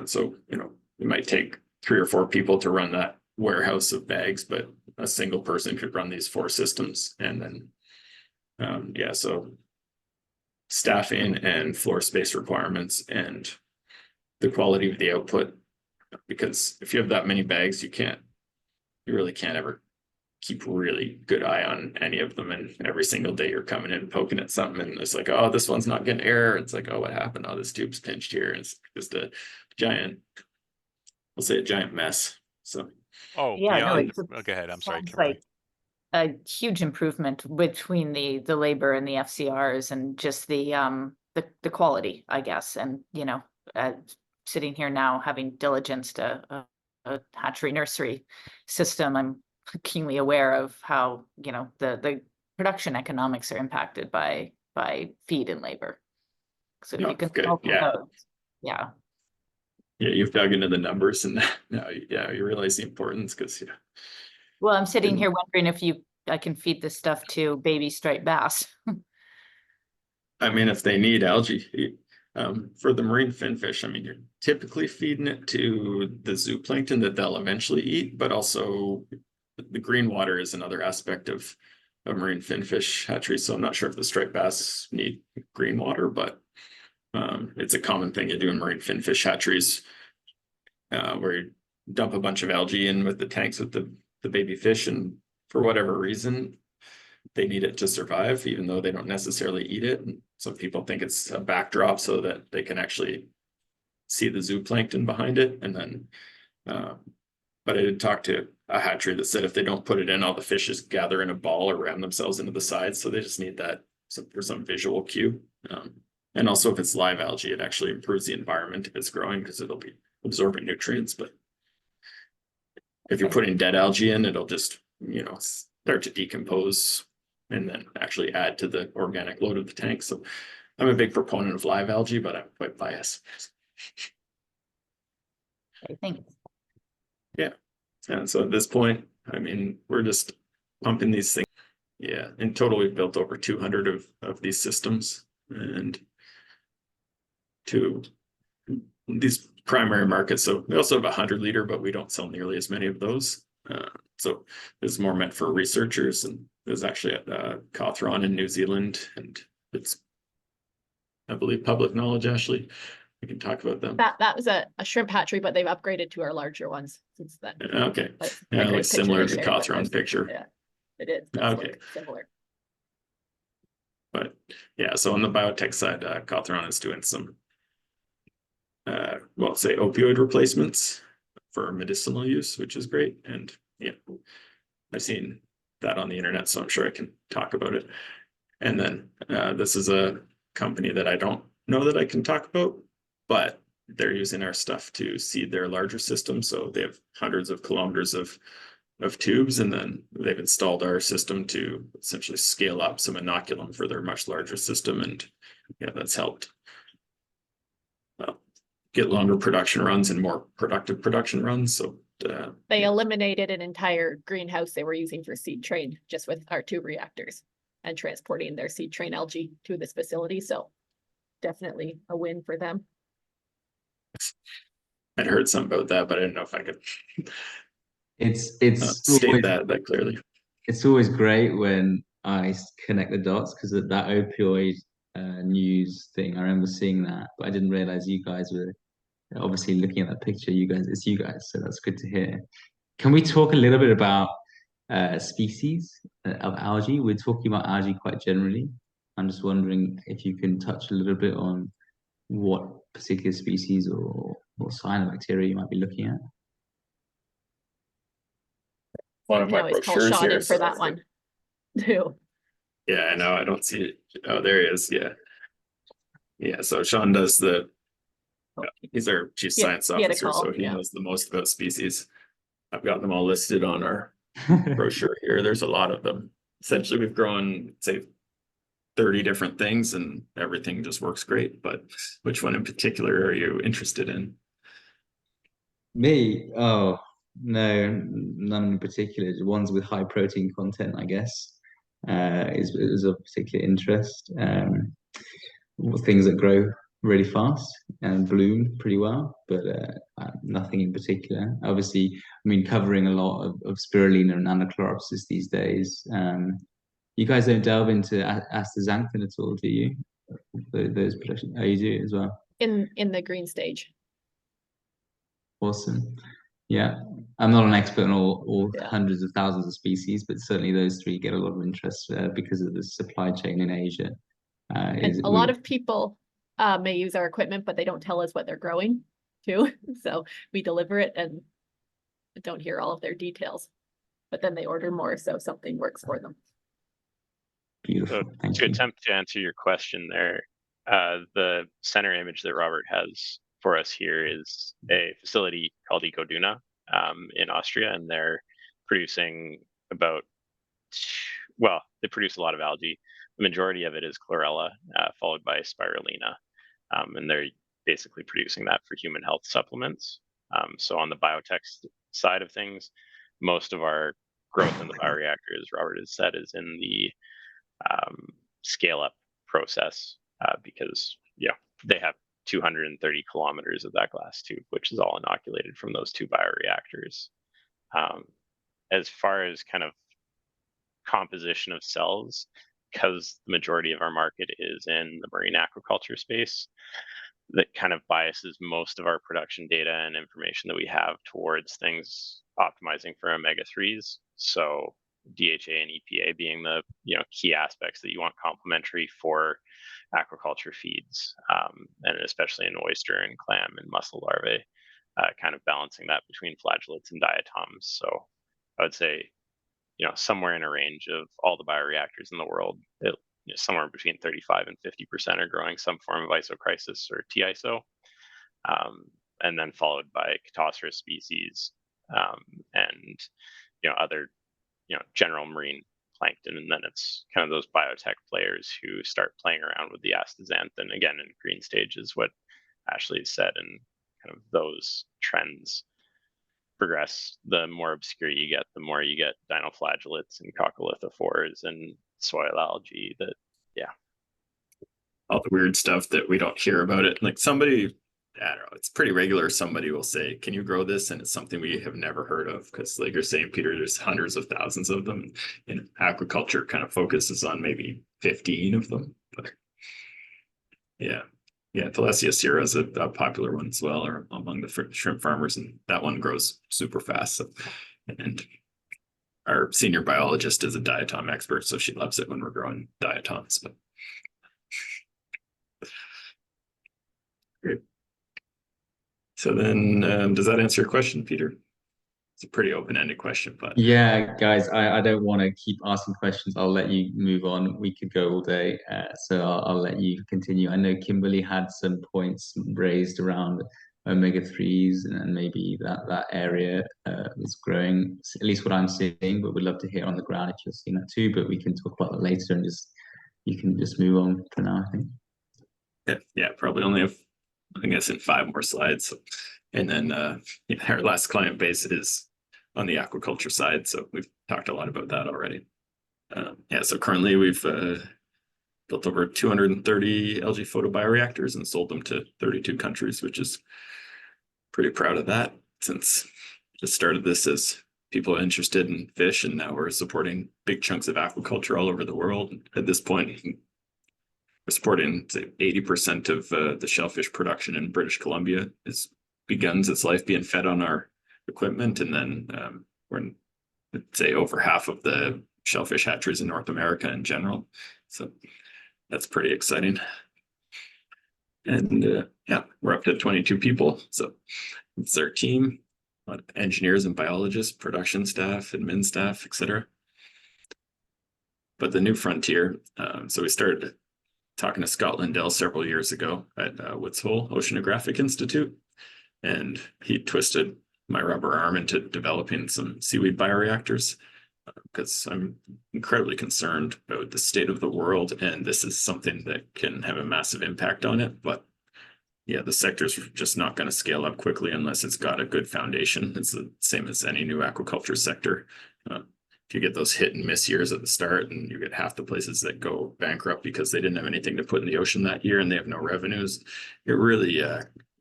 D: So, it might take 3 or 4 people to run that warehouse of bags, but a single person could run these 4 systems. And then, so staffing and floor space requirements and the quality of the output, because if you have that many bags, you really can't ever keep really good eye on any of them, and every single day you're coming in poking at something, and it's like, oh, this one's not getting air. It's like, oh, what happened? Oh, this tube's pinched here. And it's just a giant mess. So
A: Yeah, no,
B: beyond. Go ahead. I'm sorry,
A: sounds
B: Kimberly.
A: like a huge improvement between the labor and the FCRs, and just the quality, I guess. And sitting here now, having diligenced a hatchery nursery system, I'm keenly aware of how the production economics are impacted by feed and labor. So if you can
D: good.
A: solve for
D: Yeah.
A: those, yeah.
D: Yeah, you've dug into the numbers, and now you realize the importance, because
A: Well, I'm sitting here wondering if I can feed this stuff to baby striped bass.
D: I mean, if they need algae, for the marine finfish, I mean, you're typically feeding it to the zooplankton that they'll eventually eat, but also the green water is another aspect of marine finfish hatcheries. So I'm not sure if the striped bass need green water, but it's a common thing you do in marine finfish hatcheries, where you dump a bunch of algae in with the tanks with the baby fish, and for whatever reason, they need it to survive, even though they don't necessarily eat it. And some people think it's a backdrop so that they can actually see the zooplankton behind it. And then, but I did talk to a hatchery that said if they don't put it in, all the fish just gather in a ball or ram themselves into the sides. So they just need that for some visual cue. And also, if it's live algae, it actually improves the environment if it's growing, because it'll be absorbing nutrients. But if you're putting dead algae in, it'll just, start to decompose and then actually add to the organic load of the tank. So I'm a big proponent of live algae, but I'm quite biased.
A: I think.
D: Yeah. And so at this point, I mean, we're just pumping these things. Yeah. In total, we've built over 200 of these systems, and to these primary markets. So we also have 100-liter, but we don't sell nearly as many of those. So this is more meant for researchers, and it was actually at Cawthron in New Zealand, and it's, I believe, public knowledge. Ashley, we can talk about them.
E: That was a shrimp hatchery, but they've upgraded to our larger ones since then.
D: Okay,
E: But
D: yeah,
E: a great
D: like similar to
E: picture
D: the
E: to share with
D: Cawthron picture.
E: Yeah, it is.
D: Okay.
E: Similar.
D: But yeah, so on the biotech side, Cawthron is doing some, well, say opioid replacements for medicinal use, which is great. And yeah, I've seen that on the internet, so I'm sure I can talk about it. And then this is a company that I don't know that I can talk about, but they're using our stuff to seed their larger system. So they have hundreds of kilometers of tubes, and then they've installed our system to essentially scale up some inoculum for their much larger system. And yeah, that's helped get longer production runs and more productive production runs. So
E: they eliminated an entire greenhouse they were using for seed train just with our tube reactors and transporting their seed train algae to this facility. So definitely a win for them.
D: I'd heard something about that, but I didn't know if I could
C: It's
D: State
C: always,
D: that clearly.
C: it's always great when I connect the dots, because that opioid news thing, I remember seeing that, but I didn't realize you guys were obviously looking at that picture. It's you guys, so that's good to hear. Can we talk a little bit about species of algae? We're talking about algae quite generally. I'm just wondering if you can touch a little bit on what particular species or cyanobacteria you might be looking at.
D: One of
E: Now
D: my
E: always call
D: brochures
E: Sean
D: here.
E: in for that one too.
D: Yeah, I know. I don't see it. Oh, there he is. Yeah. Yeah. So Sean does he's our chief science
E: he had a
D: officer,
E: call,
D: so he
E: yeah.
D: knows the most about species. I've got them all listed on our brochure here. There's a lot of them. Essentially, we've grown, say, 30 different things, and everything just works great. But which one in particular are you interested in?
C: Me? Oh, no, none in particular. The ones with high protein content, I guess, is of particular interest. Things that grow really fast and bloom pretty well, but nothing in particular. Obviously, I mean, covering a lot of spirulina and anachalyropsis these days. You guys don't delve into astaxanthin at all, do you? Those production, oh, you do as well.
E: In the green stage.
C: Awesome. Yeah, I'm not an expert on all
E: Yeah.
C: hundreds of thousands of species, but certainly those three get a lot of interest because of the supply chain in Asia.
E: And a lot of people may use our equipment, but they don't tell us what they're growing too. So we deliver it and don't hear all of their details, but then they order more, so something works for them.
C: Beautiful.
F: So
C: Thank
F: to
C: you.
F: attempt to answer your question there, the center image that Robert has for us here is a facility called Ecoduna in Austria, and they're producing they produce a lot of algae. The majority of it is chlorella, followed by spirulina, and they're basically producing that for human health supplements. So on the biotech side of things, most of our growth in the bioreactor, as Robert has said, is in the scale up process because they have 230 kilometers of that glass tube, which is all inoculated from those two bioreactors. As far as kind of composition of cells, because the majority of our market is in the marine aquaculture space, that kind of biases most of our production data and information that we have towards things optimizing for omega-3s. So DHA and EPA being the key aspects that you want complementary for aquaculture feeds, and especially in oyster and clam and mussel larvae, kind of balancing that between flagellates and diatoms. So I would say, somewhere in a range of all the bioreactors in the world, somewhere between 35 and 50% are growing some form of isochrysis or T-iso, and then followed by Catostris species and other general marine plankton, and then it's kind of those biotech players who start playing around with the astaxanthin again in green stage, is what Ashley said, and kind of those trends progress. The more obscure you get, the more you get dinoflagellates and coccolithophores and soil algae.
D: All the weird stuff that we don't hear about it. Like somebody, I don't know, it's pretty regular. Somebody will say, "Can you grow this?" And it's something we have never heard of, because like you're saying, Peter, there's hundreds of thousands of them, and aquaculture kind of focuses on maybe 15 of them. But yeah, Thalesia sierra is a popular one as well, or among the shrimp farmers, and that one grows super fast. So, and our senior biologist is a diatom expert, so she loves it when we're growing diatoms. But great. So then, does that answer your question, Peter? It's a pretty open-ended question, but
C: Yeah, guys, I don't want to keep asking questions. I'll let you move on. We could go all day, so I'll let you continue. I know Kimberley had some points raised around omega-3s, and maybe that area is growing, at least what I'm seeing, but we'd love to hear on the ground if you're seeing that too, but we can talk about that later, and you can just move on for now, I think.
D: yeah, probably only have, I guess, in 5 more slides. And then our last client base is on the aquaculture side. So we've talked a lot about that already. So currently we've built over 230 algae photobioreactors and sold them to 32 countries, which is pretty proud of that, since just started this as people interested in fish, and now we're supporting big chunks of aquaculture all over the world. At this point, we're supporting, say, 80% of the shellfish production in British Columbia. It's begins its life being fed on our equipment, and then we're in, say, over half of the shellfish hatcheries in North America in general. So that's pretty exciting. And yeah, we're up to 22 people. So it's our team, a lot of engineers and biologists, production staff, admin staff, etc. But the new frontier, so we started talking to Scott Lindell several years ago at Woods Hole Oceanographic Institute, and he twisted my rubber arm into developing some seaweed bioreactors, because I'm incredibly concerned about the state of the world, and this is something that can have a massive impact on it. But yeah, the sector's just not going to scale up quickly unless it's got a good foundation. It's the same as any new aquaculture sector. If you get those hit and miss years at the start, and you get half the places that go bankrupt because they didn't have anything to put in the ocean that year and they have no revenues, it really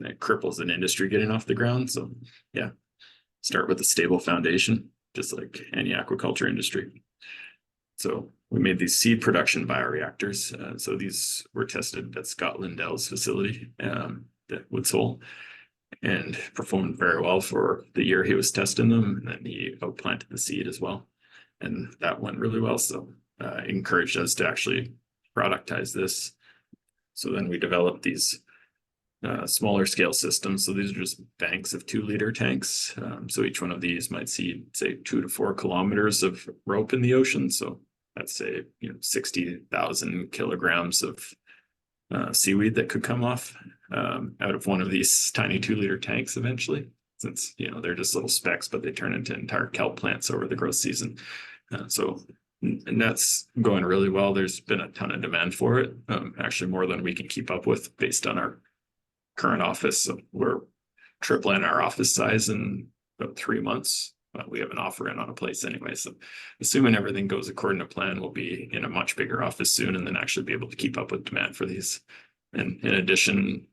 D: it cripples an industry getting off the ground. So yeah, start with a stable foundation, just like any aquaculture industry. So we made these seed production bioreactors. So these were tested at Scott Lindell's facility at Woods Hole, and performed very well for the year he was testing them. And then he outplanted the seed as well, and that went really well. So encouraged us to actually productize this. So then we developed these smaller scale systems. So these are just banks of 2-liter tanks. So each one of these might see, say, 2 to 4 kilometers of rope in the ocean. So that's, say, 60,000 kilograms of seaweed that could come off out of one of these tiny 2-liter tanks eventually, since they're just little specks, but they turn into entire kelp plants over the growth season. And that's going really well. There's been a ton of demand for it, actually more than we can keep up with based on our current office. So we're tripling our office size in about 3 months. We have an offer in on a place anyway. So assuming everything goes according to plan, we'll be in a much bigger office soon, and then actually be able to keep up with demand for these. And in addition,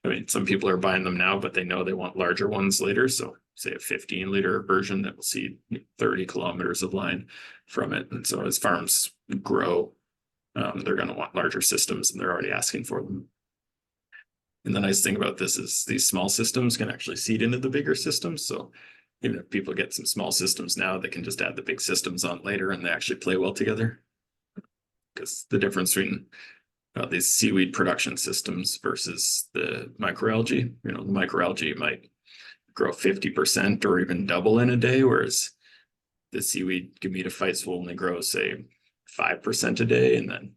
D: I mean, some people are buying them now, but they know they want larger ones later. So say a 15-liter version that will see 30 kilometers of line from it. And so as farms grow, they're going to want larger systems, and they're already asking for them. And the nice thing about this is these small systems can actually seed into the bigger systems. So even if people get some small systems now, they can just add the big systems on later, and they actually play well together. Because the difference between these seaweed production systems versus the microalgae, the microalgae might grow 50% or even double in a day, whereas the seaweed gametophytes will only grow, say, 5% a day, and then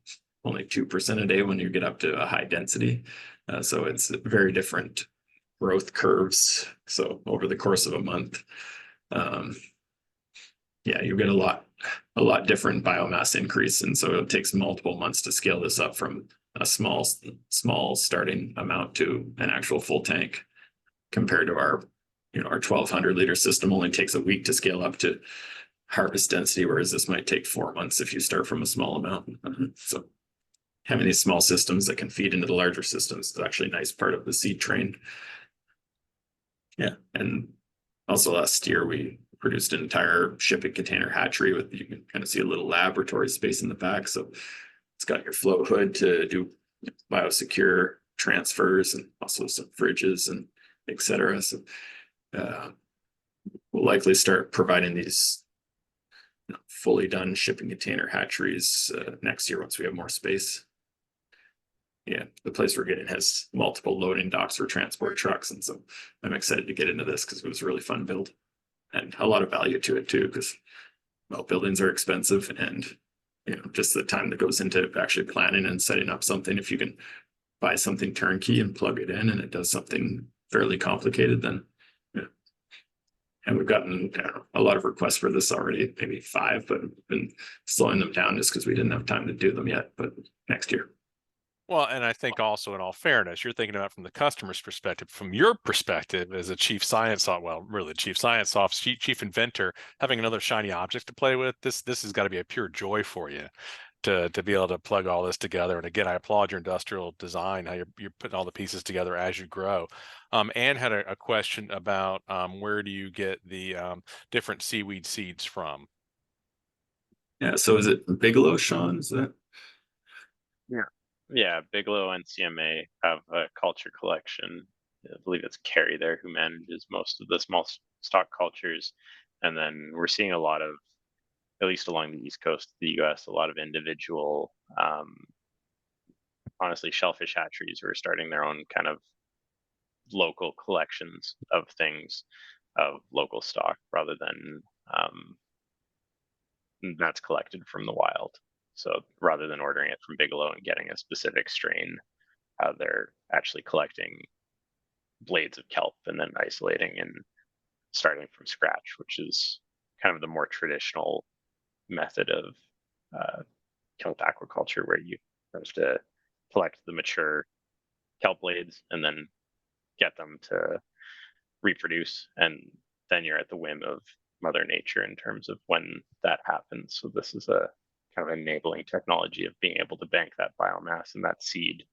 D: only 2% a day when you get up to a high density. So it's very different growth curves. So over the course of a month, you get a lot different biomass increase. And so it takes multiple months to scale this up from a small starting amount to an actual full tank, compared to our 1,200-liter system only takes a week to scale up to harvest density, whereas this might take 4 months if you start from a small amount. So having these small systems that can feed into the larger systems is actually a nice part of the seed train. Yeah, and also last year we produced an entire shipping container hatchery with, you can kind of see a little laboratory space in the back. So it's got your float hood to do biosecure transfers, and also some fridges and etc. So we'll likely start providing these fully done shipping container hatcheries next year once we have more space. Yeah, the place we're getting has multiple loading docks for transport trucks, and so I'm excited to get into this because it was a really fun build, and a lot of value to it too, because buildings are expensive, and just the time that goes into actually planning and setting up something. If you can buy something turnkey and plug it in and it does something fairly complicated, then and we've gotten a lot of requests for this already, maybe 5, but we've been slowing them down just because we didn't have time to do them yet, but next year.
B: Well, and I think also, in all fairness, you're thinking about from the customer's perspective. From your perspective as a chief science, chief science officer, chief inventor, having another shiny object to play with, this has got to be a pure joy for you. to be able to plug all this together. And again, I applaud your industrial design, how you're putting all the pieces together as you grow. Anne had a question about where do you get the different seaweed seeds from?
D: Yeah, so is it Bigelow, Sean? Is that?
F: Yeah, Bigelow and CMA have a culture collection. I believe it's Carrie there who manages most of the small stock cultures. And then we're seeing a lot of, at least along the East Coast of the US, a lot of individual, honestly, shellfish hatcheries who are starting their own kind of local collections of things, of local stock, rather than that's collected from the wild. So rather than ordering it from Bigelow and getting a specific strain, they're actually collecting blades of kelp and then isolating and starting from scratch, which is kind of the more traditional method of kelp aquaculture, where you have to collect the mature kelp blades and then get them to reproduce, and then you're at the whim of Mother Nature in terms of when that happens. So this is a kind of enabling technology of being able to bank that biomass and that seed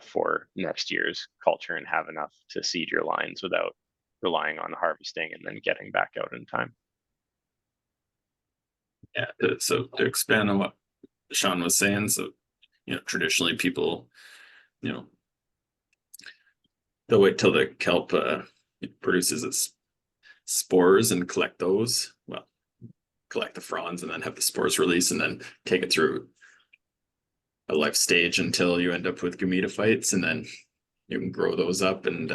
F: for next year's culture and have enough to seed your lines without relying on harvesting and then getting back out in time.
D: Yeah, so to expand on what Sean was saying, so traditionally people, they'll wait till the kelp produces its spores and collect those. Well, collect the fronds and then have the spores release and then take it through a life stage until you end up with gametophytes, and then you can grow those up, and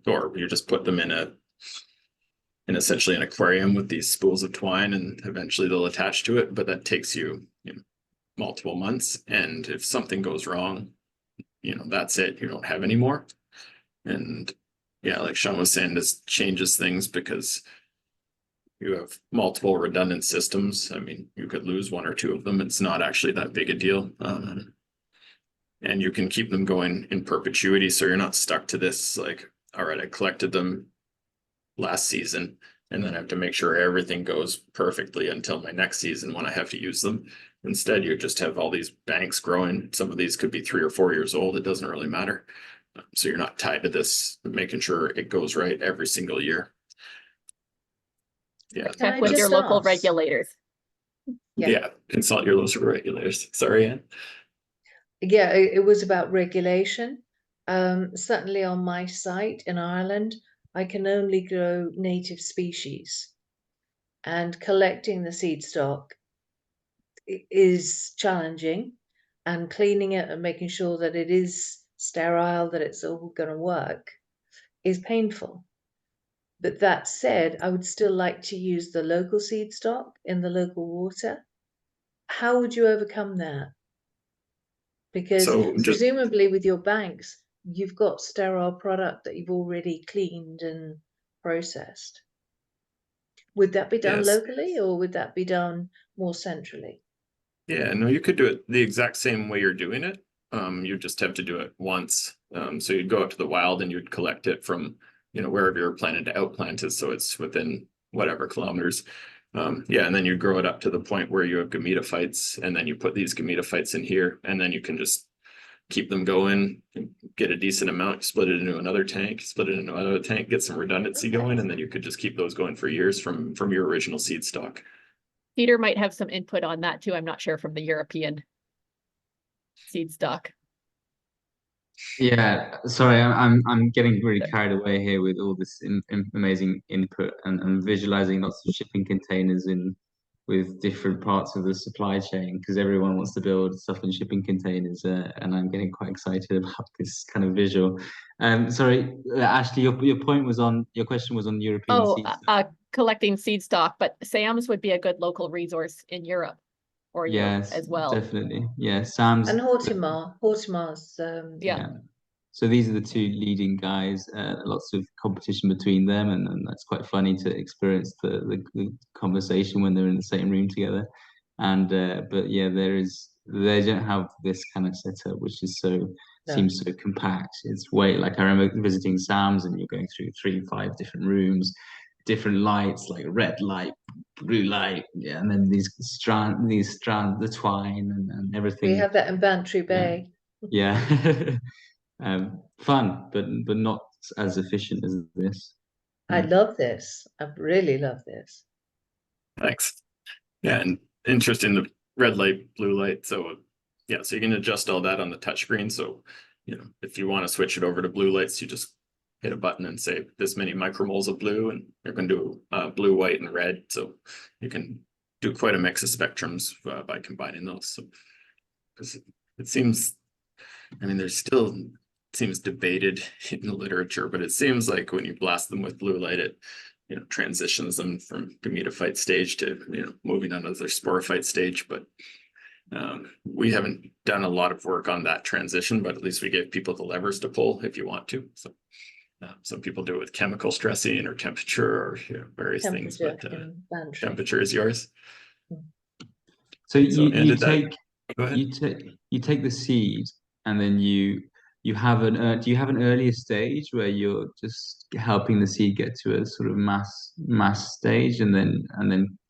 D: or you just put them in essentially an aquarium with these spools of twine, and eventually they'll attach to it. But that takes you, multiple months, and if something goes wrong, that's it. You don't have any more. And yeah, like Sean was saying, this changes things because you have multiple redundant systems. I mean, you could lose one or two of them. It's not actually that big a deal. And you can keep them going in perpetuity. So you're not stuck to this, like, all right, I collected them last season, and then I have to make sure everything goes perfectly until my next season when I have to use them. Instead, you just have all these banks growing. Some of these could be 3 or 4 years old. It doesn't really matter. So you're not tied to this, making sure it goes right every single year. Yeah.
E: Check with your local regulators.
D: Yeah, consult your local regulators. Sorry, Anne.
G: Yeah, it was about regulation. Certainly on my site in Ireland, I can only grow native species, and collecting the seed stock is challenging, and cleaning it and making sure that it is sterile, that it's all going to work, is painful. But that said, I would still like to use the local seed stock in the local water. How would you overcome that? Because presumably with your banks, you've got sterile product that you've already cleaned and processed. Would that be done locally, or would that be done more centrally?
D: Yeah, no, you could do it the exact same way you're doing it. You just have to do it once. So you'd go out to the wild and you'd collect it from, wherever you're planning to outplant it. So it's within whatever kilometers. Yeah, and then you grow it up to the point where you have gametophytes, and then you put these gametophytes in here, and then you can just keep them going, get a decent amount, split it into another tank, get some redundancy going, and then you could just keep those going for years from your original seed stock.
E: Peter might have some input on that too. I'm not sure, from the European seed stock.
C: Yeah, sorry, I'm getting really carried away here with all this amazing input and visualizing lots of shipping containers with different parts of the supply chain, because everyone wants to build stuff in shipping containers, and I'm getting quite excited about this kind of visual. Sorry, Ashley, your question was on European seed stock.
E: Collecting seed stock, but SAMS would be a good local resource in Europe. Or
C: yes,
E: as well.
C: Definitely. Yeah, Sam's
G: and Hortimar's.
E: Yeah.
C: So these are the two leading guys. Lots of competition between them, and that's quite funny to experience the conversation when they're in the same room together. And but yeah, they don't have this kind of setup, which is seems so compact. It's way, like, I remember visiting Sam's, and you're going through 3-5 different rooms, different lights, like red light, blue light, yeah, and then these strands, the twine and everything.
G: We have that in Bantry Bay.
C: Yeah. Fun, but not as efficient as this.
G: I love this. I really love this.
D: Thanks. Yeah, and interesting, the red light, blue light. So yeah, so you can adjust all that on the touchscreen. So, if you want to switch it over to blue lights, you just hit a button and say this many micromoles of blue, and you're going to do blue, white, and red. So you can do quite a mix of spectrums by combining those. So because it seems, I mean, there's still seems debated in the literature, but it seems like when you blast them with blue light, it transitions them from gametophyte stage to moving on to their sporophyte stage. But we haven't done a lot of work on that transition, but at least we give people the levers to pull if you want to. So some people do it with chemical stressing or temperature or various things, but temperature is yours.
C: So you take the seed, and then you have do you have an earlier stage where you're just helping the seed get to a sort of mass stage, and then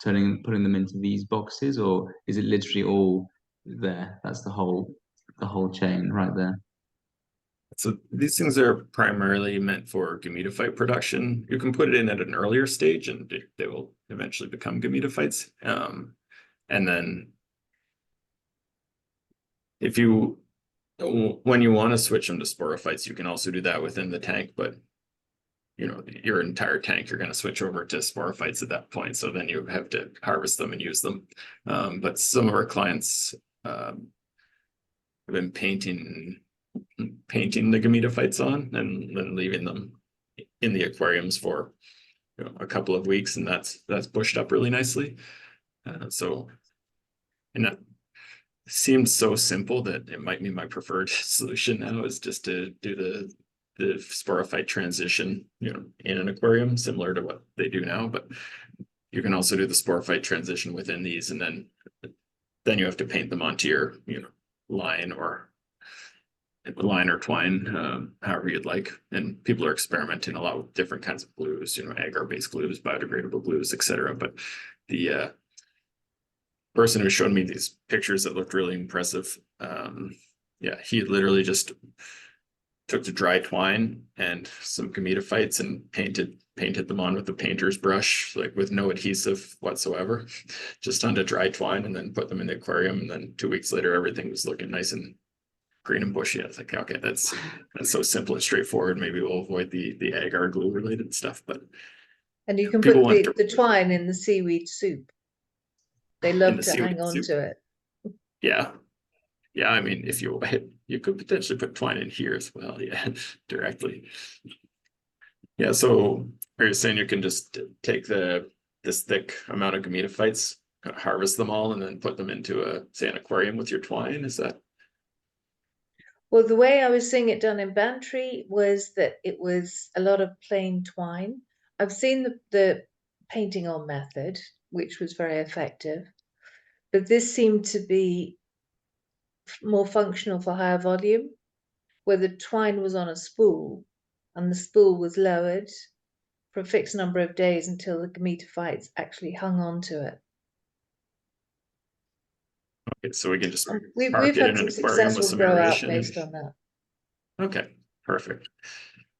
C: putting them into these boxes, or is it literally all there? That's the whole chain right there.
D: So these things are primarily meant for gametophyte production. You can put it in at an earlier stage and they will eventually become gametophytes. And then when you want to switch them to sporophytes, you can also do that within the tank, but your entire tank, you're going to switch over to sporophytes at that point. So then you have to harvest them and use them. But some of our clients have been painting the gametophytes on and then leaving them in the aquariums for a couple of weeks, and that's bushed up really nicely. And that seemed so simple that it might be my preferred solution now, is just to do the sporophyte transition in an aquarium, similar to what they do now. But you can also do the sporophyte transition within these, and then you have to paint them onto your line or twine, however you'd like. And people are experimenting a lot with different kinds of glues, agar-based glues, biodegradable glues, etc. But the person who showed me these pictures that looked really impressive, he literally just took the dry twine and some gametophytes and painted them on with the painter's brush, like with no adhesive whatsoever, just onto dry twine, and then put them in the aquarium. And then 2 weeks later, everything was looking nice and green and bushy. I was like, okay, that's so simple and straightforward. Maybe we'll avoid the agar glue related stuff.
G: And you can put the twine in the seaweed soup. They love to hang on to it.
D: Yeah. I mean, if you could potentially put twine in here as well. Yeah, directly. Yeah. So are you saying you can just take this thick amount of gametophytes, harvest them all, and then put them into say an aquarium with your twine? Is that?
G: Well, the way I was seeing it done in Bantry was that it was a lot of plain twine. I've seen the painting on method, which was very effective, but this seemed to be more functional for higher volume, where the twine was on a spool and the spool was lowered for a fixed number of days until the gametophytes actually hung on to it.
D: Okay, so we can just
G: we've had some successful grow out based on that. Okay,
D: perfect.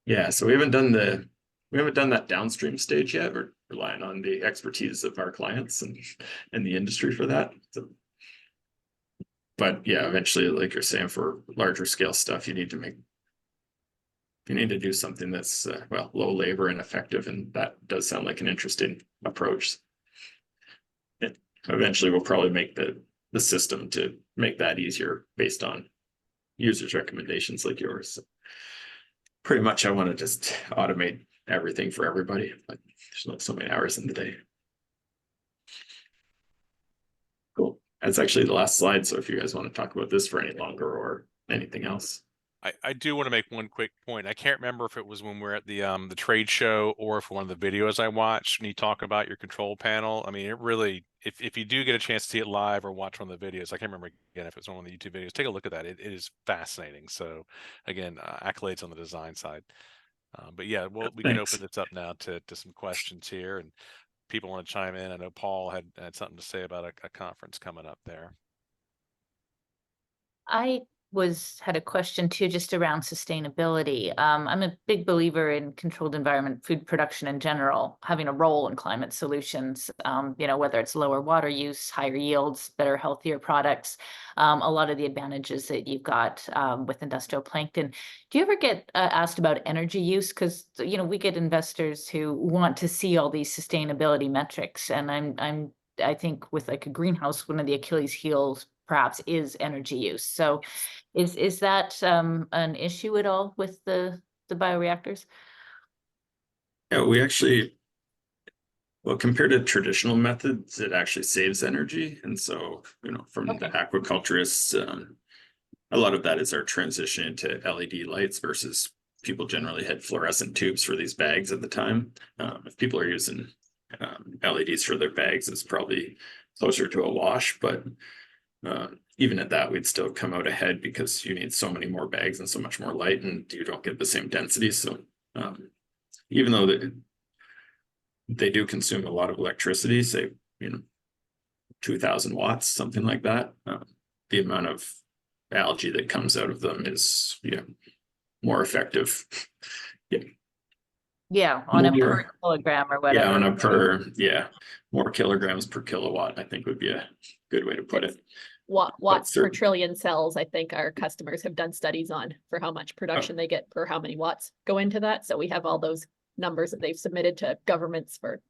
D: Yeah, so we haven't done that downstream stage yet. We're relying on the expertise of our clients and the industry for that. So, but yeah, eventually, like you're saying, for larger scale stuff, you need to do something that's low labor and effective, and that does sound like an interesting approach. And eventually, we'll probably make the system to make that easier based on users' recommendations like yours. So pretty much, I want to just automate everything for everybody, but there's not so many hours in the day. Cool. That's actually the last slide. So if you guys want to talk about this for any longer or anything else.
B: I do want to make one quick point. I can't remember if it was when we're at the trade show or if one of the videos I watched when you talk about your control panel. I mean, it really, if you do get a chance to see it live or watch one of the videos, I can't remember again if it's one of the YouTube videos, take a look at that. It is fascinating. So again, accolades on the design side. But yeah, we can open this up now to some questions here, and people want to chime in. I know Paul had something to say about a conference coming up there.
A: I had a question too, just around sustainability. I'm a big believer in controlled environment food production in general, having a role in climate solutions, whether it's lower water use, higher yields, better, healthier products, a lot of the advantages that you've got with industrial plankton. Do you ever get asked about energy use? Because, we get investors who want to see all these sustainability metrics. And I think with like a greenhouse, one of the Achilles heels perhaps is energy use. So is that an issue at all with the bioreactors?
D: Yeah, we actually, well, compared to traditional methods, it actually saves energy. And so, from the aquaculturists, a lot of that is our transition into LED lights versus people generally had fluorescent tubes for these bags at the time. If people are using LEDs for their bags, it's probably closer to a wash, but even at that, we'd still come out ahead because you need so many more bags and so much more light, and you don't get the same density. So even though they do consume a lot of electricity, say 2,000 watts, something like that, the amount of algae that comes out of them is more effective.
A: Yeah, on a per kilogram or whatever.
D: Yeah, more kilograms per kilowatt, I think would be a good way to put it.
E: Watts per trillion cells, I think our customers have done studies on for how much production they get per how many watts go into that. So we have all those numbers that they've submitted to governments for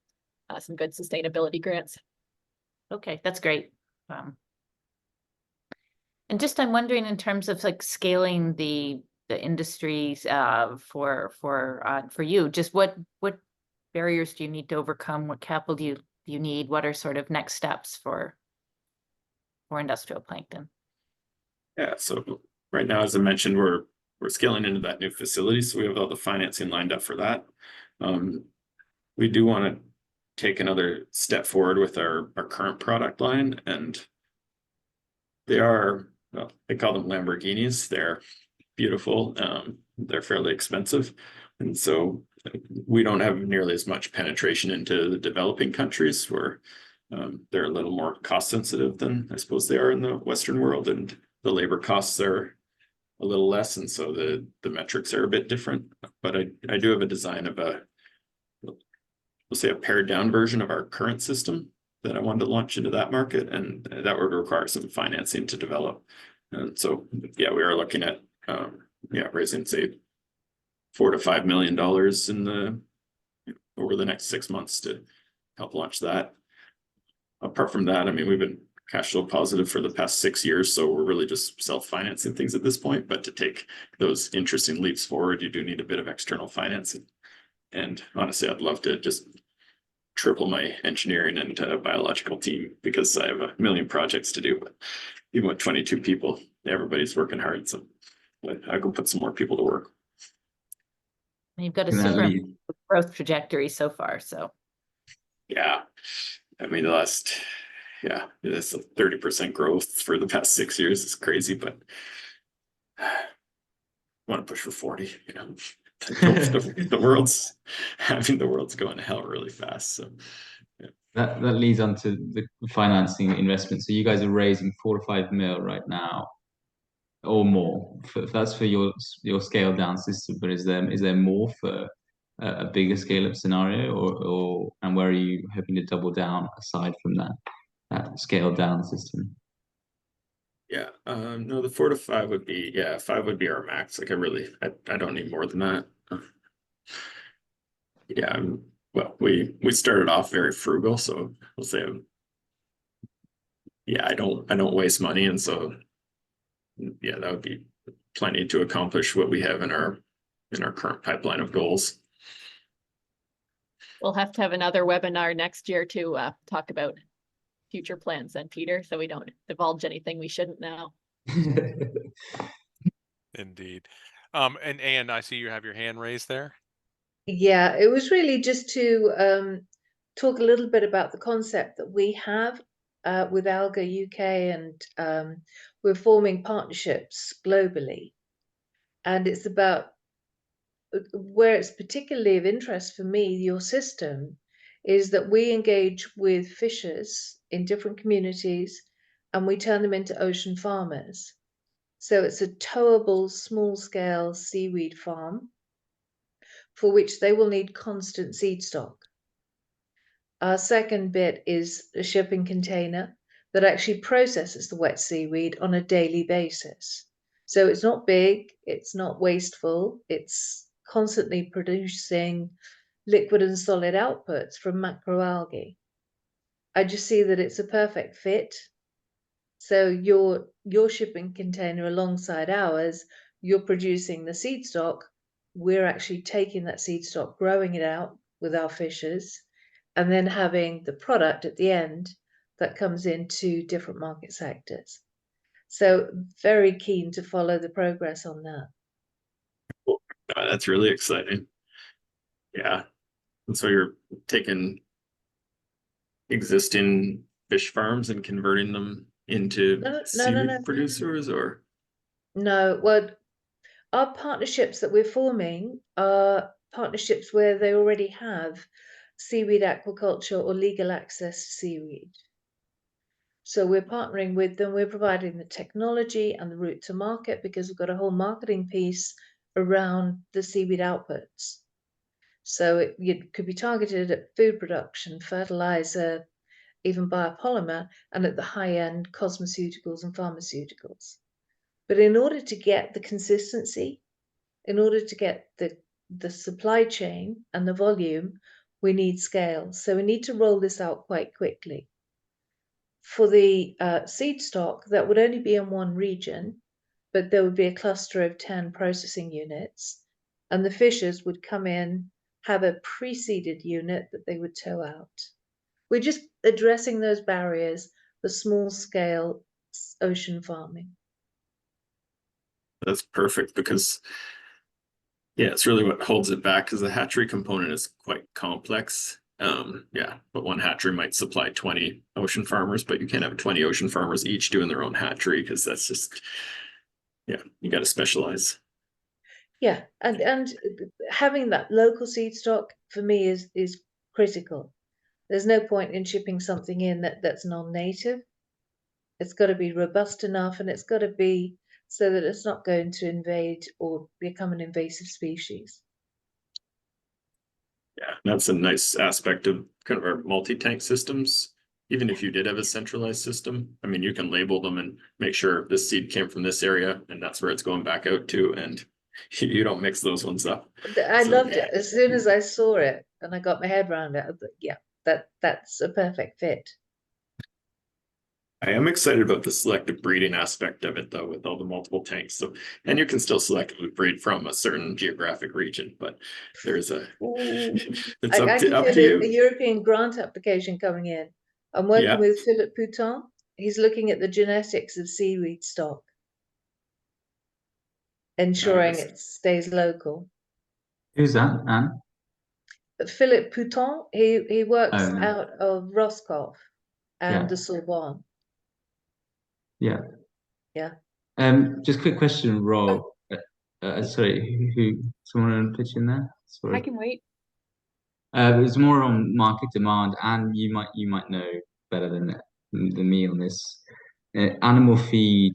E: some good sustainability grants.
A: Okay, that's great. And just I'm wondering in terms of like scaling the industries for you, just what barriers do you need to overcome? What capital do you need? What are sort of next steps for industrial plankton?
D: Yeah, so right now, as I mentioned, we're scaling into that new facility, so we have all the financing lined up for that. We do want to take another step forward with our current product line, and they call them Lamborghinis. They're beautiful. They're fairly expensive, and so we don't have nearly as much penetration into the developing countries where they're a little more cost sensitive than I suppose they are in the Western world, and the labor costs are a little less, and so the metrics are a bit different. But I do have a design of we'll say a pared down version of our current system that I wanted to launch into that market, and that would require some financing to develop. And so we are looking at raising say $4 to $5 million over the next 6 months to help launch that. Apart from that, I mean, we've been cash flow positive for the past 6 years, so we're really just self-financing things at this point. But to take those interesting leaps forward, you do need a bit of external financing. And honestly, I'd love to just triple my engineering and biological team because I have a million projects to do. But even with 22 people, everybody's working hard. So I can put some more people to work.
A: You've got a super growth trajectory so far. So
D: yeah, I mean, it's a 30% growth for the past 6 years. It's crazy, but I want to push for 40. The world's going to hell really fast. So
C: that leads on to the financing investment. So you guys are raising 4 to 5 mil right now, or more. That's for your scale down system. But is there more for a bigger scale up scenario, and where are you hoping to double down aside from that scale down system?
D: Yeah, no, the 4 to 5 would be 5 would be our max. Like I don't need more than that. Well, we started off very frugal, so we'll say I don't waste money, and so that would be plenty to accomplish what we have in our current pipeline of goals.
E: We'll have to have another webinar next year to talk about future plans then, Peter, so we don't divulge anything we shouldn't know.
B: Indeed. And Anne, I see you have your hand raised there.
G: Yeah, it was really just to talk a little bit about the concept that we have with Algae UK, and we're forming partnerships globally, and it's about where it's particularly of interest for me, your system, is that we engage with fishers in different communities and we turn them into ocean farmers. So it's a towable small-scale seaweed farm for which they will need constant seed stock. Our second bit is a shipping container that actually processes the wet seaweed on a daily basis. So it's not big, it's not wasteful, it's constantly producing liquid and solid outputs from macroalgae. I just see that it's a perfect fit. So your shipping container alongside ours, you're producing the seed stock. We're actually taking that seed stock, growing it out with our fishers, and then having the product at the end that comes into different market sectors. So very keen to follow the progress on that.
D: Cool. That's really exciting. Yeah. And so you're taking existing fish farms and converting them into seaweed producers, or?
G: No, well, our partnerships that we're forming are partnerships where they already have seaweed aquaculture or legal access to seaweed. So we're partnering with them, we're providing the technology and the route to market because we've got a whole marketing piece around the seaweed outputs. So it could be targeted at food production, fertilizer, even biopolymer, and at the high end, cosmeceuticals and pharmaceuticals. But in order to get the consistency, in order to get the supply chain and the volume, we need scale. So we need to roll this out quite quickly. For the seed stock, that would only be in one region, but there would be a cluster of 10 processing units, and the fishers would come in, have a pre-seeded unit that they would tow out. We're just addressing those barriers for small-scale ocean farming.
D: That's perfect, because yeah, it's really what holds it back, because the hatchery component is quite complex. Yeah, but one hatchery might supply 20 ocean farmers, but you can't have 20 ocean farmers each doing their own hatchery, because that's just, yeah, you got to specialize.
G: Yeah, and having that local seed stock for me is critical. There's no point in shipping something in that's non-native. It's got to be robust enough, and it's got to be so that it's not going to invade or become an invasive species.
D: Yeah, that's a nice aspect of kind of our multi-tank systems. Even if you did have a centralized system, I mean, you can label them and make sure this seed came from this area and that's where it's going back out to, and you don't mix those ones up.
G: I loved it. As soon as I saw it and I got my head around it, I thought, yeah, that's a perfect fit.
D: I am excited about the selective breeding aspect of it, though, with all the multiple tanks. So, and you can still selectively breed from a certain geographic region, but there's a it's
G: I
D: up
G: can
D: to
G: feel a
D: you.
G: European grant application coming in. I'm working with Philip Pouton. He's looking at the genetics of seaweed stock, ensuring it stays local.
C: Who's that, Anne?
G: Philip Pouton, he works out of Roscoff and the Sorbonne.
C: Yeah.
G: Yeah.
C: Just a quick question, Rob. Sorry, who someone pitch in there? Sorry.
E: I can wait.
C: It was more on market demand, and you might know better than me on this. Animal feed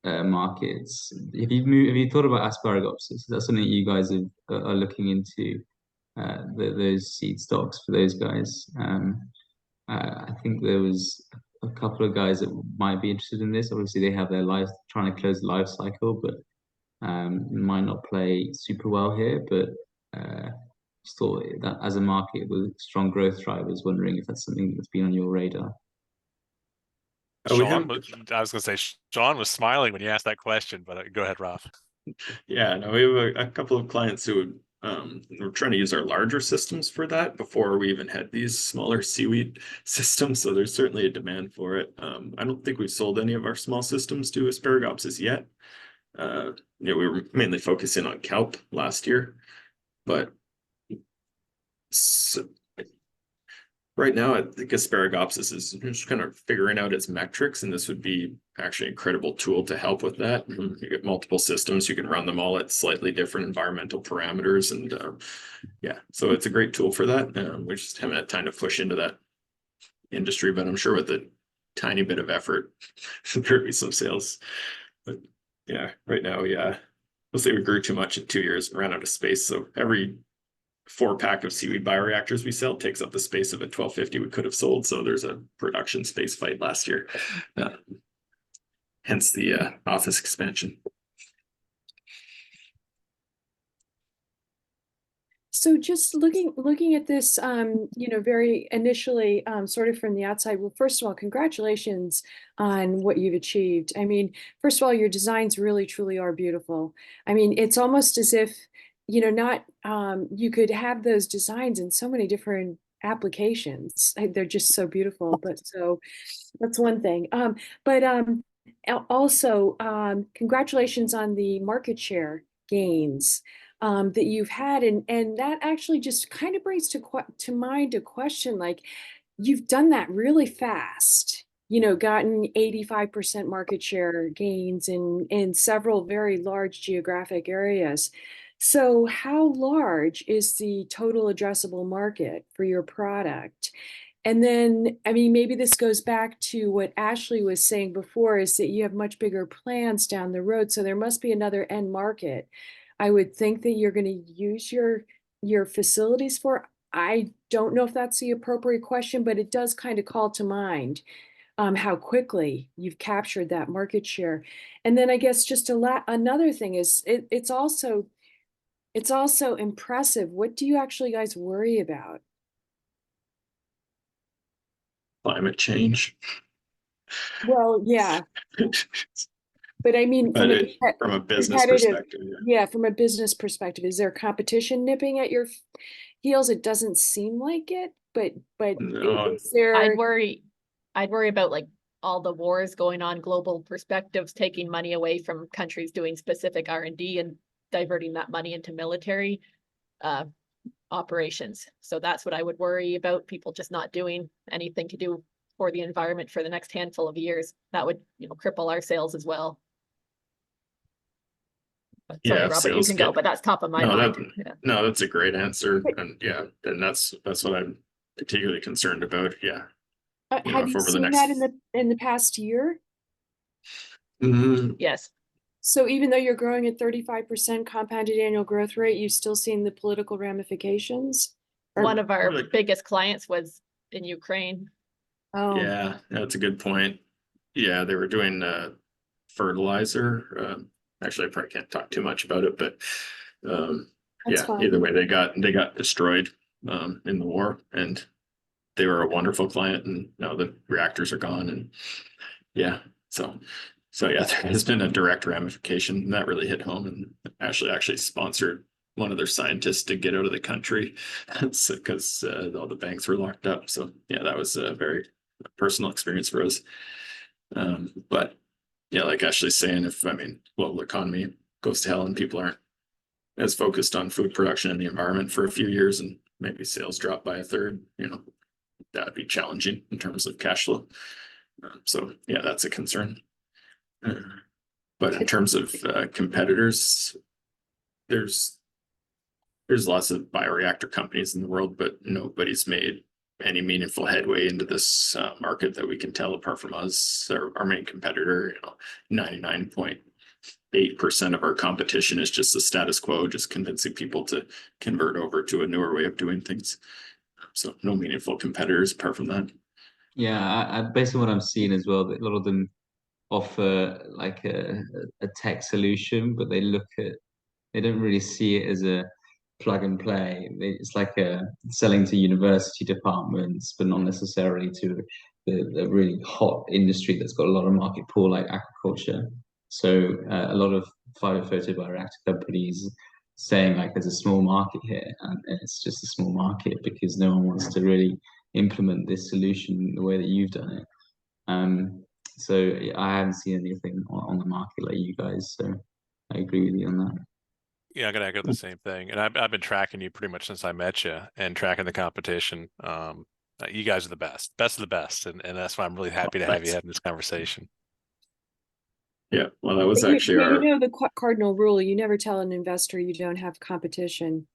C: markets. Have you thought about asparagopsis? Is that something you guys are looking into? Those seed stocks for those guys. I think there was a couple of guys that might be interested in this. Obviously, they have their life trying to close the life cycle, but might not play super well here. But just thought that as a market with strong growth drivers, wondering if that's something that's been on your radar.
B: I was going to say, Sean was smiling when you asked that question, but go ahead, Rob.
D: Yeah, no, we have a couple of clients who were trying to use our larger systems for that before we even had these smaller seaweed systems. So there's certainly a demand for it. I don't think we've sold any of our small systems to Asparagopsis yet. We were mainly focusing on kelp last year, but right now, I think Asparagopsis is just kind of figuring out its metrics, and this would be actually an incredible tool to help with that. You get multiple systems, you can run them all at slightly different environmental parameters, and yeah, so it's a great tool for that. We just haven't had time to push into that industry, but I'm sure with a tiny bit of effort, there'd be some sales. But yeah, right now, yeah, we'll say we grew too much in 2 years, ran out of space. So every 4-pack of seaweed bioreactors we sell takes up the space of a 1250 we could have sold. So there's a production space fight last year. Hence the office expansion.
H: So just looking at this, very initially, sort of from the outside. Well, first of all, congratulations on what you've achieved. I mean, first of all, your designs really, truly are beautiful. I mean, it's almost as if, not you could have those designs in so many different applications. They're just so beautiful. But so that's one thing. But also, congratulations on the market share gains that you've had, and that actually just kind of brings to mind a question. Like, you've done that really fast, gotten 85% market share gains in several very large geographic areas. So how large is the total addressable market for your product? And then, I mean, maybe this goes back to what Ashley was saying before, is that you have much bigger plans down the road. So there must be another end market I would think that you're going to use your facilities for. I don't know if that's the appropriate question, but it does kind of call to mind how quickly you've captured that market share. And then I guess just another thing is it's also impressive. What do you actually guys worry about?
D: Climate change.
H: Well, yeah. But I mean,
D: from a business perspective,
H: yeah, from a business perspective, is there competition nipping at your heels? It doesn't seem like it, but
D: no.
H: is there?
E: I'd worry about like all the wars going on, global perspectives, taking money away from countries doing specific R&D and diverting that money into military operations. So that's what I would worry about, people just not doing anything to do for the environment for the next handful of years. That would, cripple our sales as well. Sorry, Robert, you can go, but that's top of my mind.
D: No, that's a great answer. And yeah, and that's what I'm particularly concerned about. Yeah.
H: Have you seen that in the past year?
E: Yes.
H: So even though you're growing at 35% compounded annual growth rate, you've still seen the political ramifications?
E: One of our biggest clients was in Ukraine.
H: Oh.
D: Yeah, that's a good point. Yeah, they were doing fertilizer. Actually, I probably can't talk too much about it, but yeah, fine. Either way, they got destroyed in the war, and they were a wonderful client, and now the reactors are gone, and yeah, so yeah, there has been a direct ramification, and that really hit home. And Ashley actually sponsored one of their scientists to get out of the country because all the banks were locked up. So yeah, that was a very personal experience for us. But yeah, like Ashley's saying, if global economy goes to hell and people aren't as focused on food production and the environment for a few years, and maybe sales drop by a third, that would be challenging in terms of cash flow. So yeah, that's a concern. But in terms of competitors, there's lots of bioreactor companies in the world, but nobody's made any meaningful headway into this market that we can tell, apart from us. Our main competitor, 99.8% of our competition is just the status quo, just convincing people to convert over to a newer way of doing things. So no meaningful competitors apart from that.
C: Yeah, based on what I'm seeing as well, that a lot of them offer like a tech solution, but they don't really see it as a plug and play. It's like selling to university departments, but not necessarily to the really hot industry that's got a lot of market pull, like aquaculture. So a lot of photobioreactor companies saying like there's a small market here, and it's just a small market because no one wants to really implement this solution the way that you've done it. So I haven't seen anything on the market like you guys, so I agree with you on that.
B: Yeah, I'm gonna echo the same thing. And I've been tracking you pretty much since I met you, and tracking the competition. You guys are the best of the best, and that's why I'm really happy to have you having this conversation.
D: Yeah, well, that was
H: But
D: actually
H: you know the cardinal rule: you never tell an investor you don't have competition.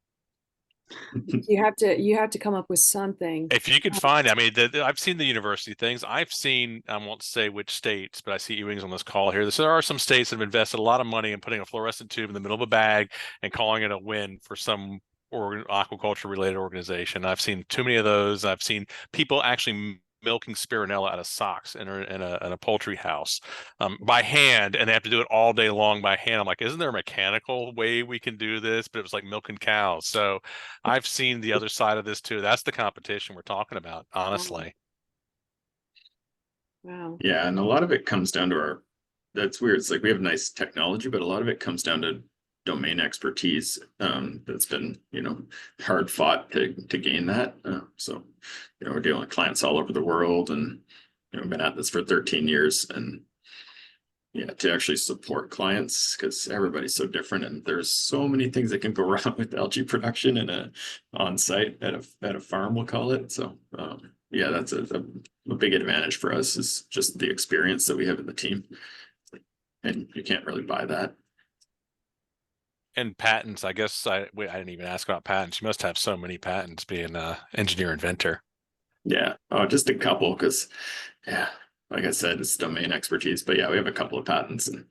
H: You have to come up with something.
B: If you could find, I mean, I've seen the university things. I've seen, I won't say which states, but I see E-Wings on this call here. So there are some states that have invested a lot of money in putting a fluorescent tube in the middle of a bag and calling it a win for some aquaculture related organization. I've seen too many of those. I've seen people actually milking spironella out of socks in a poultry house by hand, and they have to do it all day long by hand. I'm like, isn't there a mechanical way we can do this? But it was like milking cows. So I've seen the other side of this too. That's the competition we're talking about, honestly.
H: Wow.
D: Yeah, and a lot of it comes down to that's weird. It's like we have nice technology, but a lot of it comes down to domain expertise that's been, hard fought to gain that. So, we're dealing with clients all over the world, and we've been at this for 13 years, and to actually support clients, because everybody's so different, and there's so many things that can go wrong with algae production in a on-site at a farm, we'll call it. So that's a big advantage for us, is just the experience that we have in the team, and you can't really buy that.
B: And patents, I guess I didn't even ask about patents. You must have so many patents being an engineer inventor.
D: Yeah, just a couple, because like I said, it's domain expertise. But we have a couple of patents, and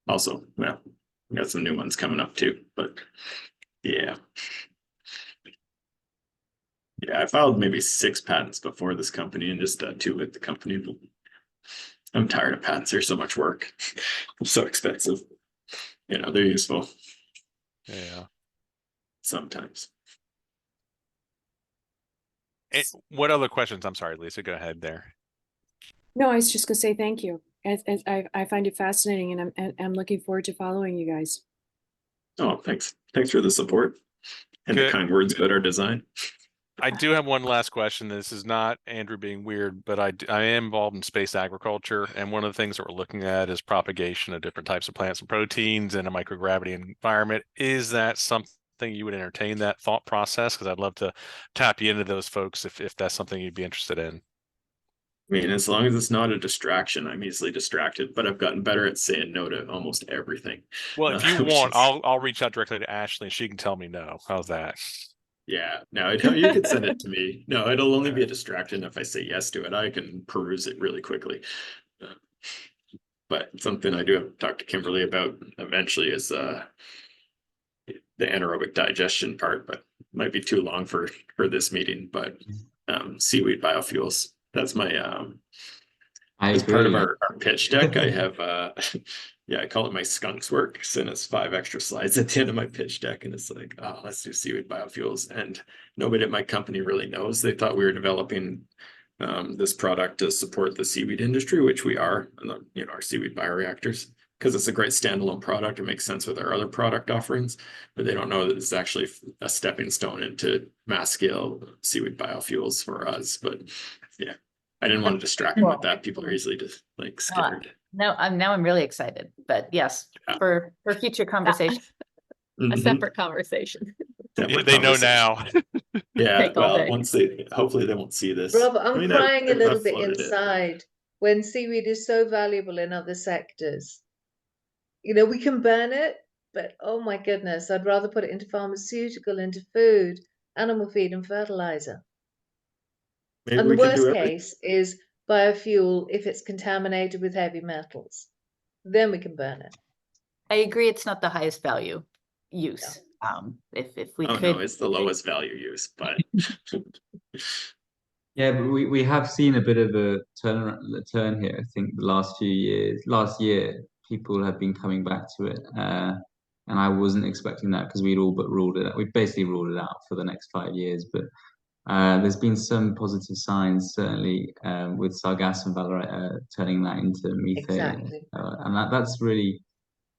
D: also, we got some new ones coming up too. But I filed maybe 6 patents before this company, and just 2 with the company. I'm tired of patents. They're so much work. So expensive. They're useful.
B: Yeah.
D: Sometimes.
B: What other questions? I'm sorry, Lisa, go ahead there.
H: No, I was just gonna say thank you. And I find it fascinating, and I'm looking forward to following you guys.
D: Oh, thanks. Thanks for the support and the kind words about our design.
B: I do have one last question. This is not Andrew being weird, but I am involved in space agriculture, and one of the things that we're looking at is propagation of different types of plants and proteins in a microgravity environment. Is that something you would entertain, that thought process? Because I'd love to tap you into those folks if that's something you'd be interested in.
D: I mean, as long as it's not a distraction, I'm easily distracted, but I've gotten better at saying no to almost everything.
B: Well, if you want, I'll reach out directly to Ashley, and she can tell me no. How's that?
D: Yeah, no, you can send it to me. No, it'll only be a distraction if I say yes to it. I can peruse it really quickly. But something I do have to talk to Kimberley about eventually is the anaerobic digestion part, but it might be too long for this meeting. But seaweed biofuels, that's my as part of our pitch deck. I have I call it my skunks work, and it's 5 extra slides at the end of my pitch deck, and it's like, oh, let's do seaweed biofuels. And nobody at my company really knows. They thought we were developing this product to support the seaweed industry, which we are, and our seaweed bioreactors, because it's a great standalone product. It makes sense with our other product offerings, but they don't know that it's actually a stepping stone into mass scale seaweed biofuels for us. But I didn't want to distract them with that. People are easily just like scared.
A: Now I'm really excited, but yes, for future conversation.
E: A separate conversation.
B: They know now.
D: Yeah, well, hopefully they won't see this.
G: Rob, I'm crying a little bit inside when seaweed is so valuable in other sectors. We can burn it, but oh my goodness, I'd rather put it into pharmaceutical, into food, animal feed, and fertilizer.
D: Maybe
G: and the worst case is biofuel if it's contaminated with heavy metals. Then we can burn it.
A: I agree, it's not the highest value use. If we could.
D: No, it's the lowest value use, but
C: yeah, but we have seen a bit of a turn here. I think the last year, people have been coming back to it, and I wasn't expecting that, because we'd all but ruled it out. We basically ruled it out for the next 5 years, but there's been some positive signs, certainly, with sargassum turning that into methane.
G: Exactly.
C: And that's really,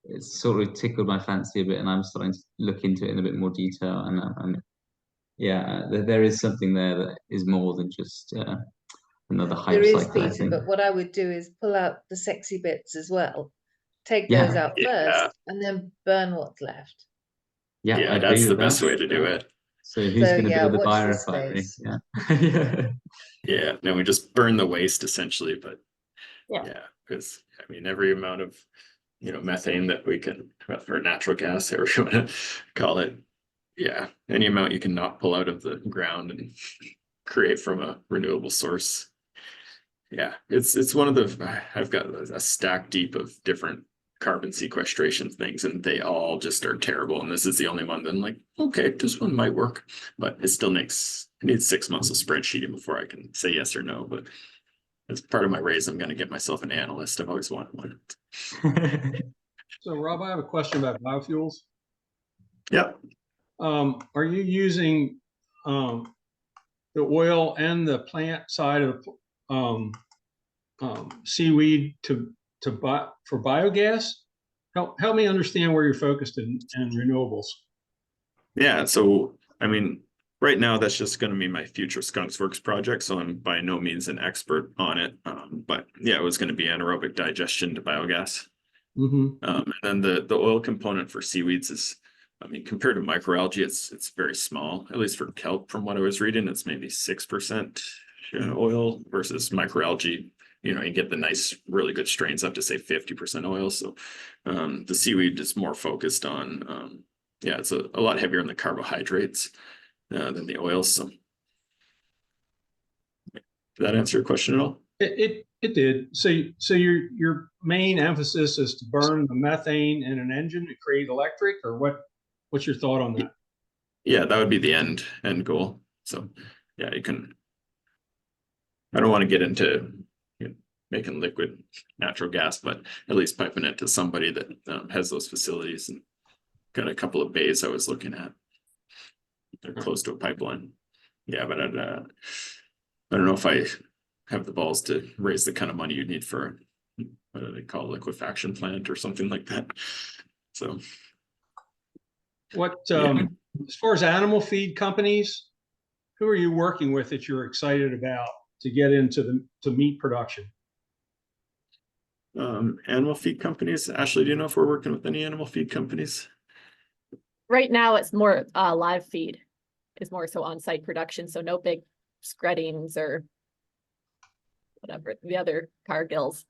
C: it's sort of tickled my fancy a bit, and I'm starting to look into it in a bit more detail. And there is something there that is more than just another hype cycle.
G: There is, Peter, but what I would do is pull out the sexy bits as well. Take those out first, and then burn what's left.
D: Yeah, that's the best way to do it.
C: So who's going to
G: yeah,
C: build the
G: watch this
C: biorefinery?
G: space.
C: Yeah. Yeah.
D: Yeah, no, we just burn the waste essentially, but
A: Yeah.
D: yeah, because I mean, every amount of, methane that we can, or natural gas, however you want to call it, yeah, any amount you can not pull out of the ground and create from a renewable source. Yeah, it's one of the, I've got a stack deep of different carbon sequestration things, and they all just are terrible. And this is the only one that I'm like, okay, this one might work, but it still needs 6 months of spreadsheeting before I can say yes or no. But as part of my raise, I'm going to get myself an analyst. I've always wanted one.
I: So Rob, I have a question about biofuels.
D: Yeah.
I: Are you using the oil and the plant side of seaweed for biogas? Help me understand where you're focused in renewables.
D: Yeah. So, I mean, right now that's just going to be my future Skunks Works project. So I'm by no means an expert on it. But yeah, it was going to be anaerobic digestion to biogas. And then the oil component for seaweeds is, I mean, compared to microalgae, it's very small, at least for kelp. From what I was reading, it's maybe 6% oil versus microalgae. You get the nice, really good strains up to say 50% oil. So the seaweed is more focused on, it's a lot heavier on the carbohydrates than the oils. So did that answer your question at all?
I: It did. So your main emphasis is to burn the methane in an engine to create electric, or what's your thought on that?
D: Yeah, that would be the end goal. So yeah, I don't want to get into making liquid natural gas, but at least piping it to somebody that has those facilities, and got a couple of bays I was looking at. They're close to a pipeline. Yeah, but I don't know if I have the balls to raise the kind of money you need for, what do they call it, liquefaction plant or something like that. So
I: What as far as animal feed companies, who are you working with that you're excited about to get into meat production?
D: Animal feed companies. Ashley, do you know if we're working with any animal feed companies?
E: Right now, it's more live feed is more so on-site production. So no big spreadings or whatever, the other Cargills.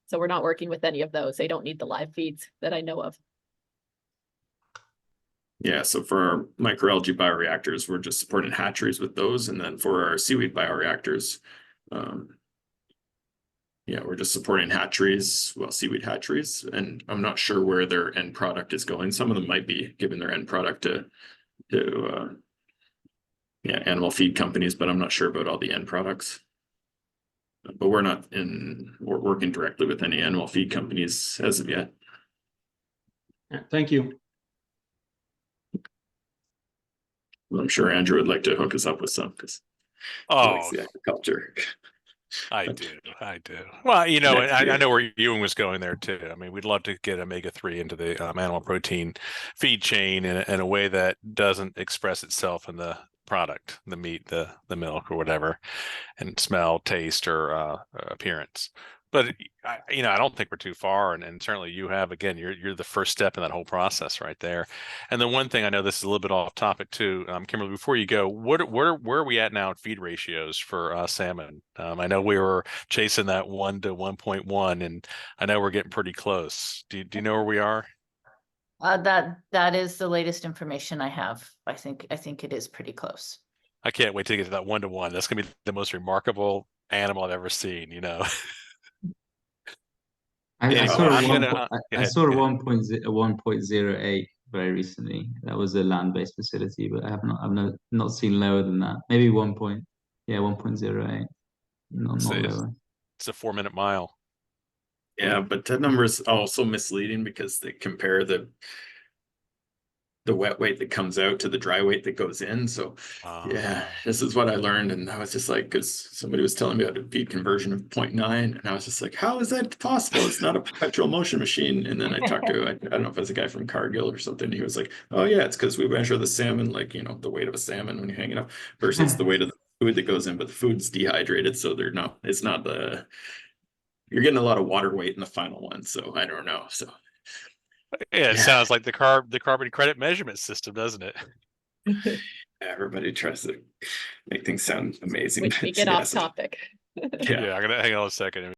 E: So we're not working with any of those. They don't need the live feeds that I know of.
D: Yeah, so for our microalgae bioreactors, we're just supporting hatcheries with those. And then for our seaweed bioreactors, we're just supporting hatcheries, seaweed hatcheries. And I'm not sure where their end product is going. Some of them might be giving their end product to animal feed companies, but I'm not sure about all the end products. But we're working directly with any animal feed companies as of yet.
I: Thank you.
D: Well, I'm sure Andrew would like to hook us up with some, because he likes the aquaculture.
B: I do. Well, I know where Ewan was going there too. I mean, we'd love to get omega-3 into the animal protein feed chain in a way that doesn't express itself in the product, the meat, the milk, or whatever, and smell, taste, or appearance. But I don't think we're too far, and certainly you have. Again, you're the first step in that whole process right there. And the one thing I know, this is a little bit off topic too, Kimberly. Before you go, where are we at now in feed ratios for salmon? I know we were chasing that 1 to 1.1, and I know we're getting pretty close. Do you know where we are?
A: That is the latest information I have. I think it is pretty close.
B: I can't wait to get to that 1 to 1. That's gonna be the most remarkable animal I've ever seen.
C: I saw a 1.08 very recently. That was a land-based facility, but I've not seen lower than that. Maybe 1.08. Not lower.
B: It's a 4-minute mile.
D: Yeah, but that number is also misleading because they compare the wet weight that comes out to the dry weight that goes in. So this is what I learned. And I was just like, because somebody was telling me about a feed conversion of 0.9. And I was just like, how is that possible? It's not a perpetual motion machine. And then I talked to, I don't know if it was a guy from Cargill or something. He was like, oh yeah, it's because we measure the salmon, like, the weight of a salmon when you hang it up versus the weight of the food that goes in, but the food's dehydrated. So you're getting a lot of water weight in the final one. So I don't know. So
B: yeah, it sounds like the carbon credit measurement system, doesn't it?
D: Everybody tries to make things sound amazing.
E: We
D: but
E: get
D: yeah,
E: off topic.
D: Yeah.
B: Yeah, I'm gonna hang on a second.